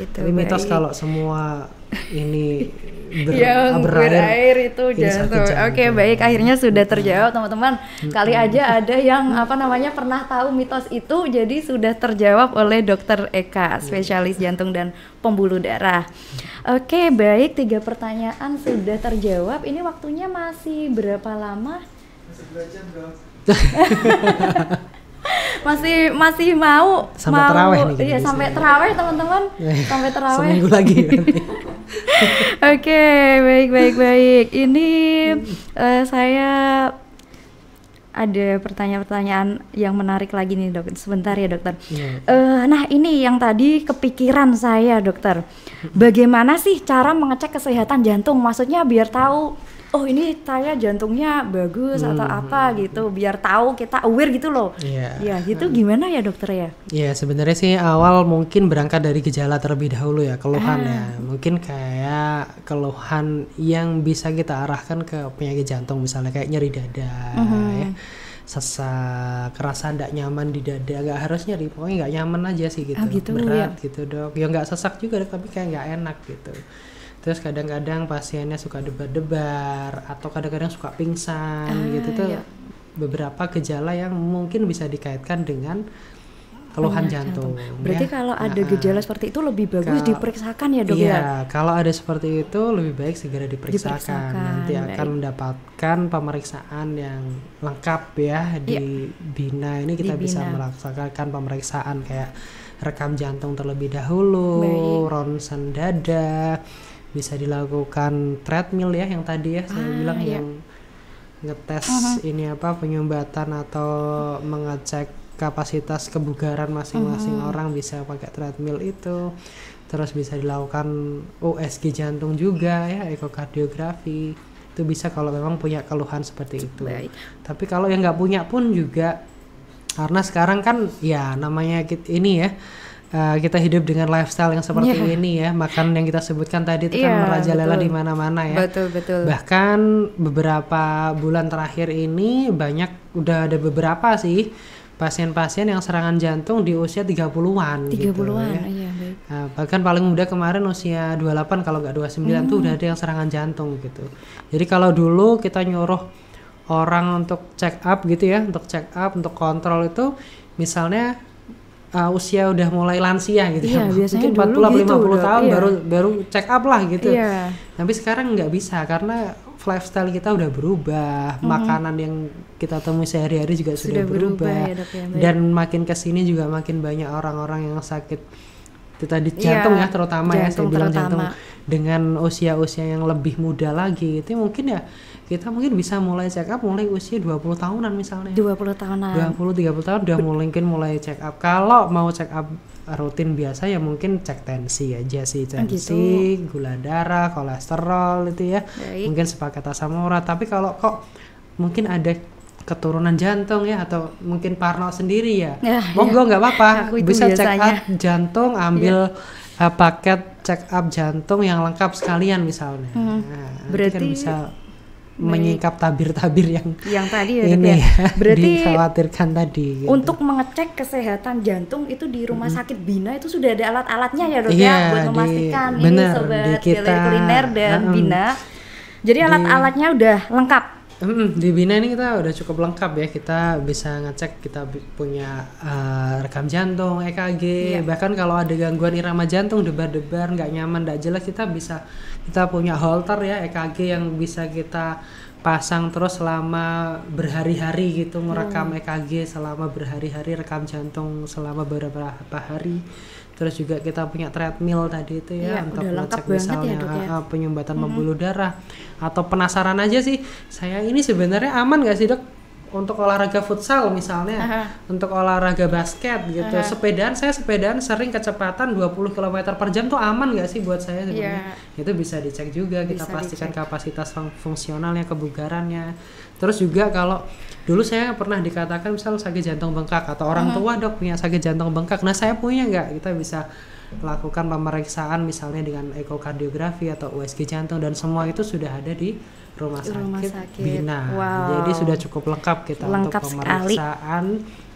Tapi mitos kalau semua ini berair itu jantung. Oke, baik, akhirnya sudah terjawab teman-teman. Kali aja ada yang pernah tahu mitos itu, jadi sudah terjawab oleh Dokter Eka, spesialis jantung dan pembuluh darah. Oke, baik, 3 pertanyaan sudah terjawab. Ini waktunya masih berapa lama? Masih 2 jam bro. masih mau terawih nih, sampai terawih teman-teman, sampai terawih seminggu lagi. Oke, baik. Ini saya ada pertanyaan yang menarik lagi nih dok. Sebentar ya dokter. Nah ini yang tadi kepikiran saya dokter. Bagaimana sih cara mengecek kesehatan jantung? Maksudnya biar tahu, oh ini saya jantungnya bagus atau apa gitu, biar tahu, kita aware gitu loh. Ya gitu, gimana ya dokter ya? Ya sebenarnya sih awal mungkin berangkat dari gejala terlebih dahulu ya, keluhan ya. Mungkin kayak keluhan yang bisa kita arahkan ke penyakit jantung, misalnya kayak nyeri dada ya, sesak, kerasa nggak nyaman di dada, nggak harus nyeri, pokoknya nggak nyaman aja sih gitu, berat gitu dok. Ya nggak sesak juga dok, tapi kayak nggak enak gitu. Terus kadang-kadang pasiennya suka debar-debar atau kadang-kadang suka pingsan gitu tuh, beberapa gejala yang mungkin bisa dikaitkan dengan keluhan jantung. Berarti kalau ada gejala seperti itu lebih bagus diperiksakan ya dok ya? Iya, kalau ada seperti itu lebih baik segera diperiksakan. Nanti akan mendapatkan pemeriksaan yang lengkap ya di Bina ini, kita bisa melaksanakan pemeriksaan kayak rekam jantung terlebih dahulu, ronsen dada, bisa dilakukan treadmill ya yang tadi ya saya bilang, yang ngetes ini penyumbatan atau mengecek kapasitas kebugaran masing-masing orang, bisa pakai treadmill itu. Terus bisa dilakukan USG jantung juga ya, ekokardiografi itu bisa kalau memang punya keluhan seperti itu. Tapi kalau yang nggak punya pun juga, karena sekarang kan ya namanya ini ya, kita hidup dengan lifestyle yang seperti Iya. ini ya, makanan yang kita sebutkan tadi itu Iya, kan merajalela betul. di mana-mana ya. Betul. Bahkan beberapa bulan terakhir ini udah ada beberapa sih pasien-pasien yang serangan jantung di usia 30-an gitu 30-an, ya. iya baik. Nah, bahkan paling muda kemarin usia 28 kalau nggak 29 tuh udah ada yang serangan jantung gitu. Jadi kalau dulu kita nyuruh orang untuk check up gitu ya, untuk kontrol itu misalnya usia udah mulai lansia gitu Iya, ya. biasanya Mungkin dulu 40 gitu, 50 Dok. tahun Iya. baru check up lah gitu. Iya. Tapi sekarang nggak bisa karena lifestyle kita udah berubah, makanan yang kita temui sehari-hari juga sudah berubah. ya, Dok, ya, baik. Dan makin kesini juga makin banyak orang-orang yang sakit itu tadi Iya, jantung ya terutama ya, saya jantung bilang terutama. jantung dengan usia-usia yang lebih muda lagi itu mungkin ya kita mungkin bisa mulai check up mulai usia 20 tahunan misalnya. 20 tahunan. 20-30 tahun udah mungkin mulai check up. Kalau mau check up rutin biasa ya mungkin cek tensi aja sih, tensi, gula darah, kolesterol itu ya. Baik. Mungkin sepaket asam urat. Tapi kalau kok mungkin ada keturunan jantung ya atau mungkin Parno sendiri ya, Ya, monggo nggak apa-apa, Aku itu bisa check biasanya. up jantung, ambil paket check up jantung yang lengkap sekalian misalnya. Nah, nanti kan Berarti bisa menyingkap tabir-tabir yang tadi ya, Dok, ini ya. ya, Berarti dikhawatirkan tadi gitu. untuk mengecek kesehatan jantung itu di Rumah Sakit Bina itu sudah ada alat-alatnya ya, Dok, Iya, ya, buat memastikan ini bener, sobat di kita, Galeri Kuliner dan Bina. Jadi alat-alatnya udah lengkap. Di Bina ini kita udah cukup lengkap ya, kita bisa ngecek, kita punya rekam jantung, EKG, bahkan kalau ada gangguan irama jantung, debar-debar, nggak nyaman, nggak jelas, kita punya Holter ya, EKG yang bisa kita pasang terus selama berhari-hari gitu, merekam EKG selama berhari-hari, rekam jantung selama beberapa hari. Terus juga kita punya treadmill tadi itu ya, untuk udah lengkap ngecek banget misalnya ya, Dok, ya. penyumbatan pembuluh darah. Atau penasaran aja sih, saya ini sebenarnya aman gak sih, Dok, untuk olahraga futsal misalnya, untuk olahraga basket gitu, saya sepedaan sering kecepatan 20 km per jam tuh aman gak sih buat saya sebenarnya? Itu bisa dicek juga, kita Bisa pastikan dicek. kapasitas fungsionalnya, kebugarannya. Terus juga kalau dulu saya pernah dikatakan misal sakit jantung bengkak atau orang tua, Dok, punya sakit jantung bengkak, nah saya punya nggak, kita bisa lakukan pemeriksaan misalnya dengan ekokardiografi atau USG jantung, dan semua itu sudah ada di rumah sakit Bina. Wow. Jadi sudah cukup lengkap kita Lengkap untuk sekali. pemeriksaan,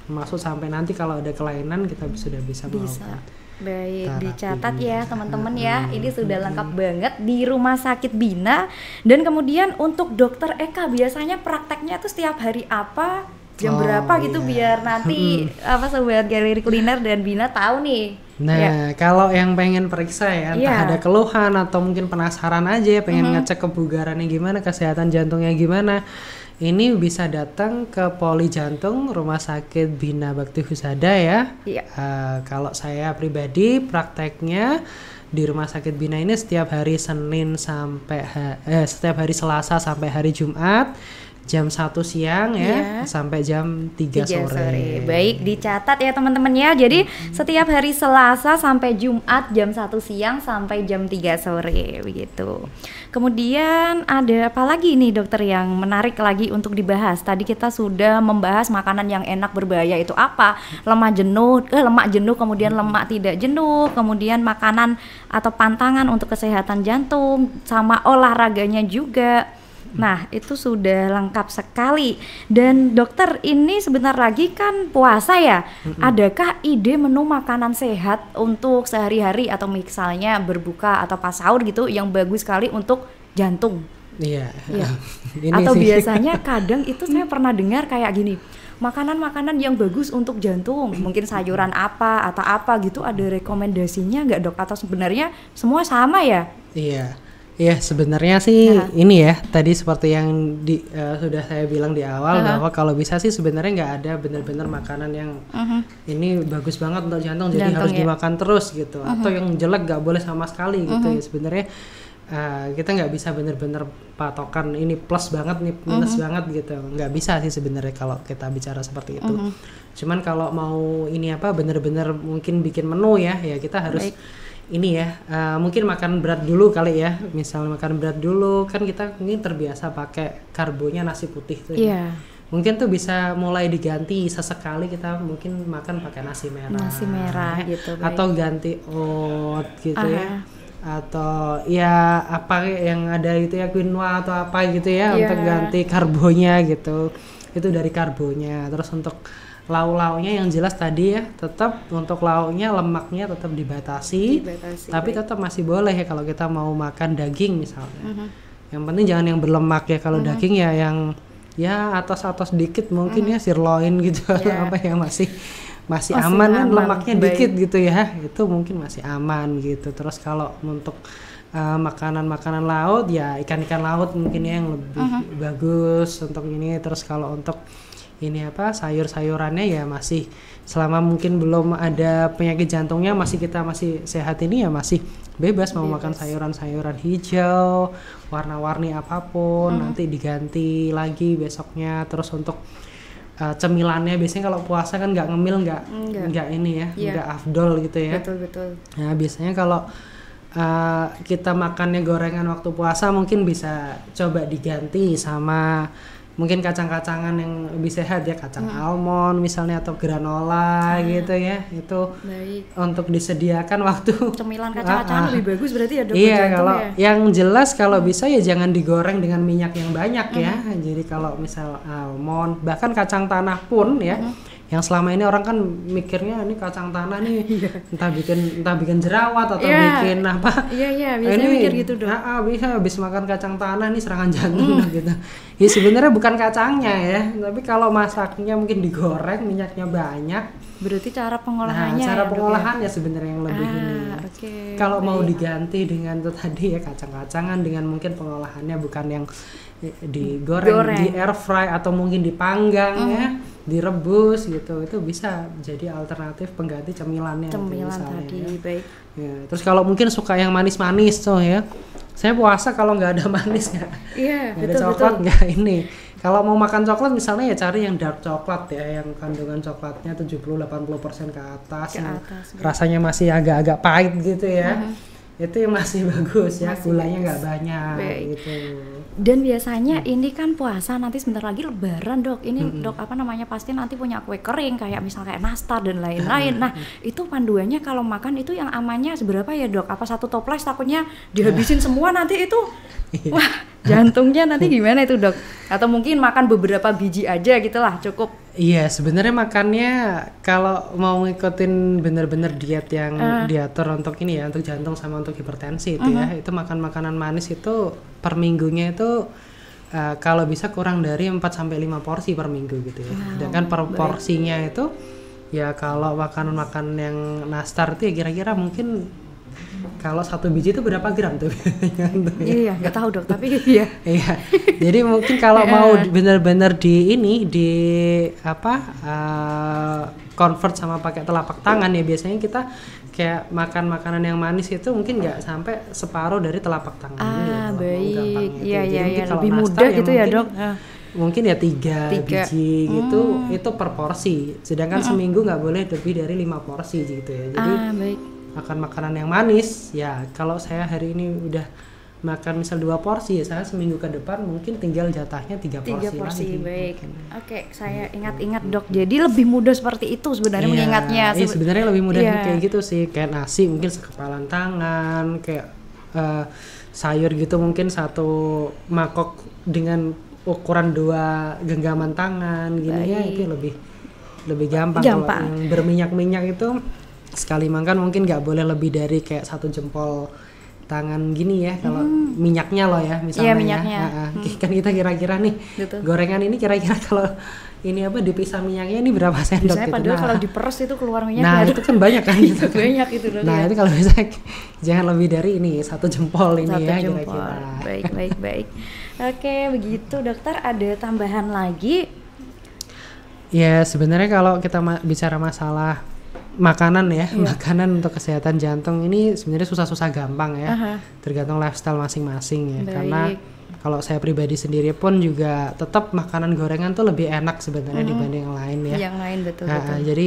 masuk sampai nanti kalau ada kelainan kita sudah bisa melakukan. Baik, terapi. dicatat ya teman-teman ya. Ini sudah lengkap banget di Rumah Sakit Bina. Dan kemudian untuk Dokter Eka biasanya prakteknya tuh setiap hari apa, jam berapa gitu, biar nanti sobat Galeri Kuliner dan Bina tahu nih. Nah, kalau yang pengen periksa ya, entah Iya. ada keluhan atau mungkin penasaran aja, pengen ngecek kebugarannya gimana, kesehatan jantungnya gimana, ini bisa datang ke Poli Jantung Rumah Sakit Bina Bakti Husada ya. Iya. Kalau saya pribadi prakteknya di Rumah Sakit Bina ini setiap hari Senin sampai setiap hari Selasa sampai hari Jumat jam 1 siang ya, sampai jam 3 sore. Baik, dicatat ya teman-teman ya. Jadi setiap hari Selasa sampai Jumat jam 1 siang sampai jam 3 sore begitu. Kemudian ada apa lagi nih, Dokter, yang menarik lagi untuk dibahas? Tadi kita sudah membahas makanan yang enak berbahaya itu apa? Lemak jenuh, kemudian lemak tidak jenuh, kemudian makanan atau pantangan untuk kesehatan jantung, sama olahraganya juga. Nah, itu sudah lengkap sekali. Dan Dokter, ini sebentar lagi kan puasa ya. Adakah ide menu makanan sehat untuk sehari-hari atau misalnya berbuka atau pas sahur gitu yang bagus sekali untuk jantung? Iya. Iya. Ini Atau sih. biasanya kadang itu saya pernah dengar kayak gini, makanan-makanan yang bagus untuk jantung, mungkin sayuran apa atau apa gitu, ada rekomendasinya nggak, Dok? Atau sebenarnya semua sama ya? Iya. Iya, sebenarnya sih ini ya, tadi seperti yang sudah saya bilang di awal bahwa kalau bisa sih sebenarnya nggak ada benar-benar makanan yang ini bagus banget untuk jantung, jadi harus dimakan terus gitu, atau yang jelek nggak boleh sama sekali gitu ya. Sebenarnya kita nggak bisa benar-benar patokan ini plus banget nih minus banget gitu, nggak bisa sih sebenarnya kalau kita bicara seperti itu. Cuman kalau mau ini benar-benar mungkin bikin menu ya kita harus ini ya, mungkin makan berat dulu kali ya. Misalnya makan berat dulu, kan kita mungkin terbiasa pakai karbonya nasi putih tuh. Iya. mungkin tuh bisa mulai diganti sesekali, kita mungkin makan pakai nasi merah gitu, atau ganti oat gitu ya, atau ya apa yang ada gitu ya, quinoa atau apa gitu ya, untuk ganti karbonya gitu, itu dari karbonya. Terus untuk lauk-lauknya yang jelas tadi ya, tetap untuk lauknya lemaknya tetap dibatasi, tapi tetap masih boleh ya kalau kita mau makan daging misalnya. Yang penting jangan yang berlemak ya. Kalau daging ya yang ya atas dikit mungkin ya, sirloin gitu apa yang masih aman kan, lemaknya dikit gitu ya, itu mungkin masih aman gitu. Terus kalau untuk makanan laut ya ikan laut mungkin ya yang lebih bagus untuk ini. Terus kalau untuk ini apa, sayur-sayurannya ya masih, selama mungkin belum ada penyakit jantungnya, masih sehat ini ya masih bebas mau makan sayuran-sayuran hijau warna-warni apapun, nanti diganti lagi besoknya. Terus untuk cemilannya biasanya kalau puasa kan nggak ngemil, nggak ini ya, nggak afdol gitu ya. Betul. Nah biasanya kalau kita makannya gorengan waktu puasa, mungkin bisa coba diganti sama mungkin kacang-kacangan yang lebih sehat ya, kacang almond misalnya atau granola gitu ya. Itu untuk disediakan waktu cemilan kacang-kacangan lebih bagus berarti ya, Dok? Iya, kalau yang jelas kalau bisa ya jangan digoreng dengan minyak yang banyak ya. Jadi kalau misal almond, bahkan kacang tanah pun ya, yang selama ini orang kan mikirnya ini kacang tanah nih entah bikin jerawat atau bikin apa. Iya, biasanya mikir gitu, Dok. Bisa habis makan kacang tanah nih serangan jantung gitu. Ya sebenarnya bukan kacangnya ya, tapi kalau masaknya mungkin digoreng minyaknya banyak. Berarti cara pengolahannya. Cara pengolahannya sebenarnya yang lebih ini. Kalau mau diganti dengan itu tadi ya, kacang-kacangan dengan mungkin pengolahannya bukan yang digoreng, di air fry atau mungkin dipanggang ya, direbus gitu, itu bisa jadi alternatif pengganti cemilan tadi ya. Baik ya. Terus kalau mungkin suka yang manis-manis tuh ya, saya puasa kalau nggak ada manis nggak ada coklat nggak ini. Kalau mau makan coklat misalnya ya cari yang dark coklat ya, yang kandungan coklatnya 70-80% ke atas, rasanya masih agak-agak pahit gitu ya. Itu yang masih bagus ya, gulanya nggak banyak gitu. Dan biasanya ini kan puasa, nanti sebentar lagi lebaran, Dok. Ini Dok apa namanya, pasti nanti punya kue kering kayak misalnya kayak nastar dan lain-lain. Nah itu panduannya kalau makan itu yang amannya seberapa ya, Dok? Apa satu toples takutnya dihabisin semua nanti itu? Wah, jantungnya nanti gimana itu, Dok? Atau mungkin makan beberapa biji aja gitulah cukup? Iya, sebenarnya makannya kalau mau ngikutin bener-bener diet yang diatur untuk ini ya, untuk jantung sama untuk hipertensi itu ya, itu makan makanan manis itu per minggunya itu kalau bisa kurang dari 4-5 porsi per minggu gitu ya. Sedangkan per porsinya itu ya kalau makanan yang nastar itu ya kira-kira mungkin kalau 1 biji itu berapa gram tuh? Iya, nggak tahu, Dok, tapi iya. Jadi mungkin kalau mau benar-benar convert sama pakai telapak tangan ya, biasanya kita kayak makan makanan yang manis itu mungkin nggak sampai separuh dari telapak tangan. Baik. Iya, lebih mudah gitu ya, Dok. Mungkin ya 3 biji gitu, itu per porsi. Sedangkan seminggu nggak boleh lebih dari 5 porsi gitu ya. Jadi makan makanan yang manis ya, kalau saya hari ini udah makan misal 2 porsi ya, saya seminggu ke depan mungkin tinggal jatahnya 3 porsi lagi. Baik. Oke, saya ingat-ingat, Dok. Jadi lebih mudah seperti itu sebenarnya mengingatnya. Sebenarnya lebih mudah kayak gitu sih, kayak nasi mungkin sekepalan tangan, kayak sayur gitu mungkin 1 mangkok dengan ukuran 2 genggaman tangan gini ya, itu lebih gampang. Kalau yang berminyak-minyak itu sekali makan mungkin nggak boleh lebih dari kayak 1 jempol tangan gini ya, kalau minyaknya loh ya misalnya. Iya, minyaknya. Kan kita kira-kira nih gorengan ini kira-kira kalau ini apa dipisah minyaknya ini berapa sendok biasanya gitu. Padahal kalau diperes itu keluar minyak. Nah itu kan banyak kan gitu. Banyak itu. Nah itu kalau bisa jangan lebih dari ini 1 jempol ini 1 ya jempol. kira-kira. Baik. Oke, begitu, Dokter. Ada tambahan lagi? Ya sebenarnya kalau kita bicara masalah makanan ya, makanan untuk kesehatan jantung ini sebenarnya susah-susah gampang ya, tergantung lifestyle masing-masing ya. Karena kalau saya pribadi sendiri pun juga tetap makanan gorengan tuh lebih enak sebenarnya dibanding yang lain ya. Yang lain betul. Jadi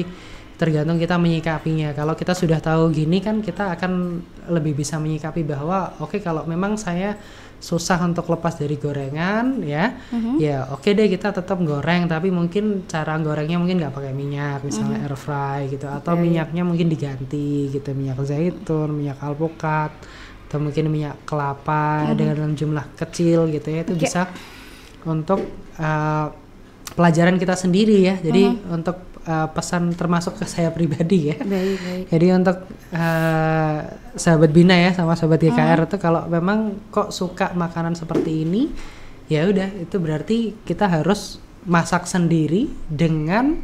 tergantung kita menyikapinya. Kalau kita sudah tahu gini kan kita akan lebih bisa menyikapi bahwa oke, kalau memang saya susah untuk lepas dari gorengan ya, ya oke deh kita tetap goreng, tapi mungkin cara gorengnya mungkin nggak pakai minyak, misalnya air fry gitu, atau minyaknya mungkin diganti gitu, minyak zaitun, minyak alpukat, atau mungkin minyak kelapa dengan jumlah kecil gitu ya, itu bisa untuk pelajaran kita sendiri ya. Jadi untuk pesan termasuk ke saya pribadi ya. Baik. Jadi untuk sahabat Bina ya sama sahabat GKR itu kalau memang kok suka makanan seperti ini, ya udah itu berarti kita harus masak sendiri dengan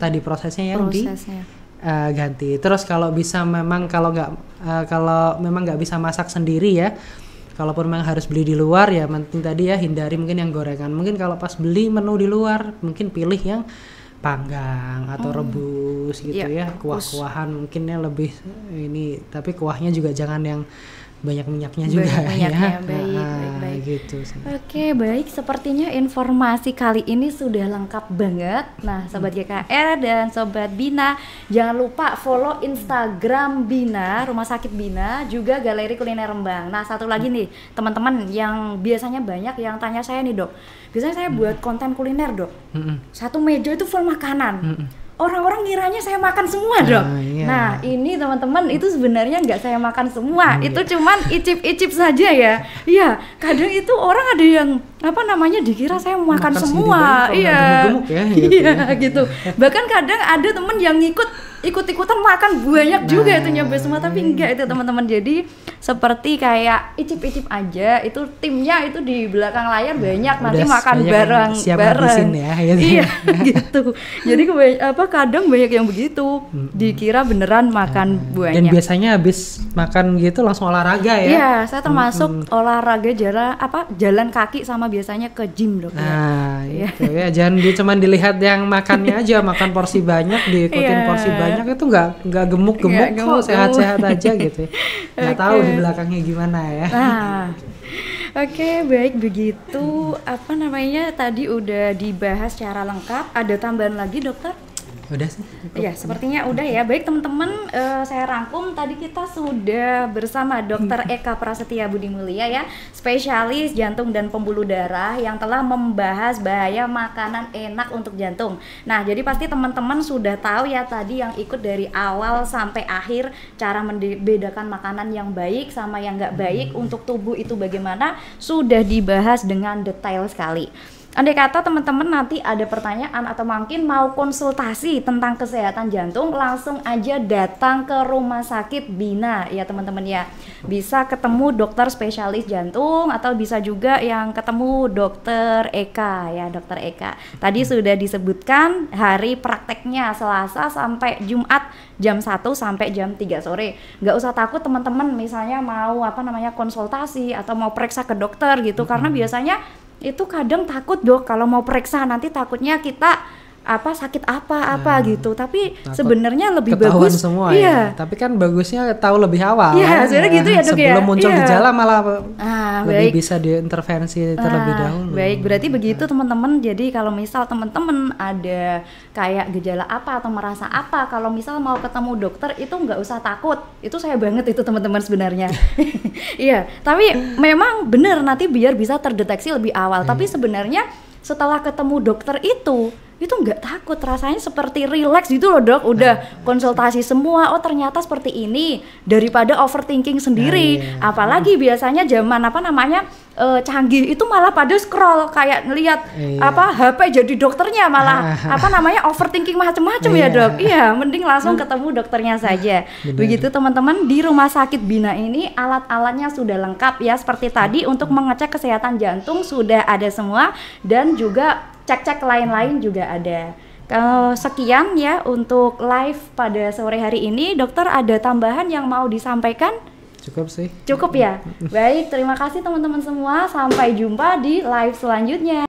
tadi prosesnya yang diganti. Terus kalau bisa memang kalau memang nggak bisa masak sendiri ya, kalaupun memang harus beli di luar ya penting tadi ya hindari mungkin yang gorengan. Mungkin kalau pas beli menu di luar mungkin pilih yang panggang atau rebus gitu ya, kuah-kuahan mungkinnya lebih ini, tapi kuahnya juga jangan yang banyak minyaknya juga ya. Baik. Gitu sih. Oke, baik. Sepertinya informasi kali ini sudah lengkap banget. Nah, Sobat GKR dan Sobat Bina, jangan lupa follow Instagram Bina, Rumah Sakit Bina, juga Galeri Kuliner Rembang. Nah, satu lagi nih, teman-teman yang biasanya banyak yang tanya saya nih, Dok. Biasanya saya buat konten kuliner, Dok. Satu meja itu full makanan. Orang-orang ngiranya saya makan semua, Dok. Iya. Nah, ini teman-teman itu sebenarnya nggak saya makan semua. Itu cuman icip-icip saja ya. Iya, kadang itu orang ada yang dikira saya makan semua. Iya. Gitu. Bahkan kadang ada temen yang ikut-ikutan makan banyak juga itu nyampe semua, tapi enggak itu teman-teman. Jadi seperti kayak icip-icip aja, itu timnya itu di belakang layar banyak, nanti makan bareng ya, gitu. Iya gitu. Jadi kadang banyak yang begitu, dikira beneran makan banyak. Dan biasanya habis makan gitu langsung olahraga ya. Iya, saya termasuk olahraga jalan kaki sama biasanya ke gym, Dok. Nah, itu ya, jangan cuman dilihat yang makannya aja, makan porsi banyak, diikutin porsi banyak itu nggak gemuk-gemuk kok, sehat-sehat aja gitu. Nggak tahu di belakangnya gimana ya. Nah, oke, baik begitu. Tadi udah dibahas secara lengkap. Ada tambahan lagi, Dokter? Udah sih. Ya, sepertinya udah ya. Baik teman-teman, saya rangkum tadi kita sudah bersama Dr. Eka Prasetya Budi Mulia ya, spesialis jantung dan pembuluh darah yang telah membahas bahaya makanan enak untuk jantung. Nah, jadi pasti teman-teman sudah tahu ya tadi yang ikut dari awal sampai akhir cara membedakan makanan yang baik sama yang nggak baik untuk tubuh itu bagaimana, sudah dibahas dengan detail sekali. Andai kata teman-teman nanti ada pertanyaan atau mungkin mau konsultasi tentang kesehatan jantung, langsung aja datang ke Rumah Sakit Bina ya teman-teman ya. Bisa ketemu dokter spesialis jantung atau bisa juga yang ketemu Dokter Eka ya, Dokter Eka. Tadi sudah disebutkan hari prakteknya Selasa sampai Jumat jam 1 sampai jam 3 sore. Nggak usah takut teman-teman misalnya mau konsultasi atau mau periksa ke dokter gitu, karena biasanya itu kadang takut, Dok, kalau mau periksa nanti takutnya kita sakit apa gitu, tapi sebenarnya lebih bagus semua ya. Tapi kan bagusnya tahu lebih awal. Iya, sebenarnya gitu ya, Dok, sebelum muncul gejala malah lebih baik. Bisa diintervensi terlebih dahulu. Baik, berarti begitu teman-teman. Jadi kalau misal teman-teman ada kayak gejala apa atau merasa apa, kalau misal mau ketemu dokter itu nggak usah takut. Itu saya banget itu teman-teman sebenarnya. Iya, tapi memang benar nanti biar bisa terdeteksi lebih awal. Tapi sebenarnya setelah ketemu dokter itu nggak takut, rasanya seperti relax gitu loh, Dok. Udah konsultasi semua, oh ternyata seperti ini, daripada overthinking sendiri. Apalagi biasanya zaman canggih itu malah pada scroll kayak ngelihat HP jadi dokternya, malah overthinking macam-macam ya, Dok. Iya, mending langsung ketemu dokternya saja. Begitu teman-teman, di Rumah Sakit Bina ini alat-alatnya sudah lengkap ya, seperti tadi untuk mengecek kesehatan jantung sudah ada semua, dan juga cek-cek lain-lain juga ada. Sekian ya untuk live pada sore hari ini. Dokter, ada tambahan yang mau disampaikan? Cukup sih. Cukup ya? Baik, terima kasih teman-teman semua. Sampai jumpa di live selanjutnya.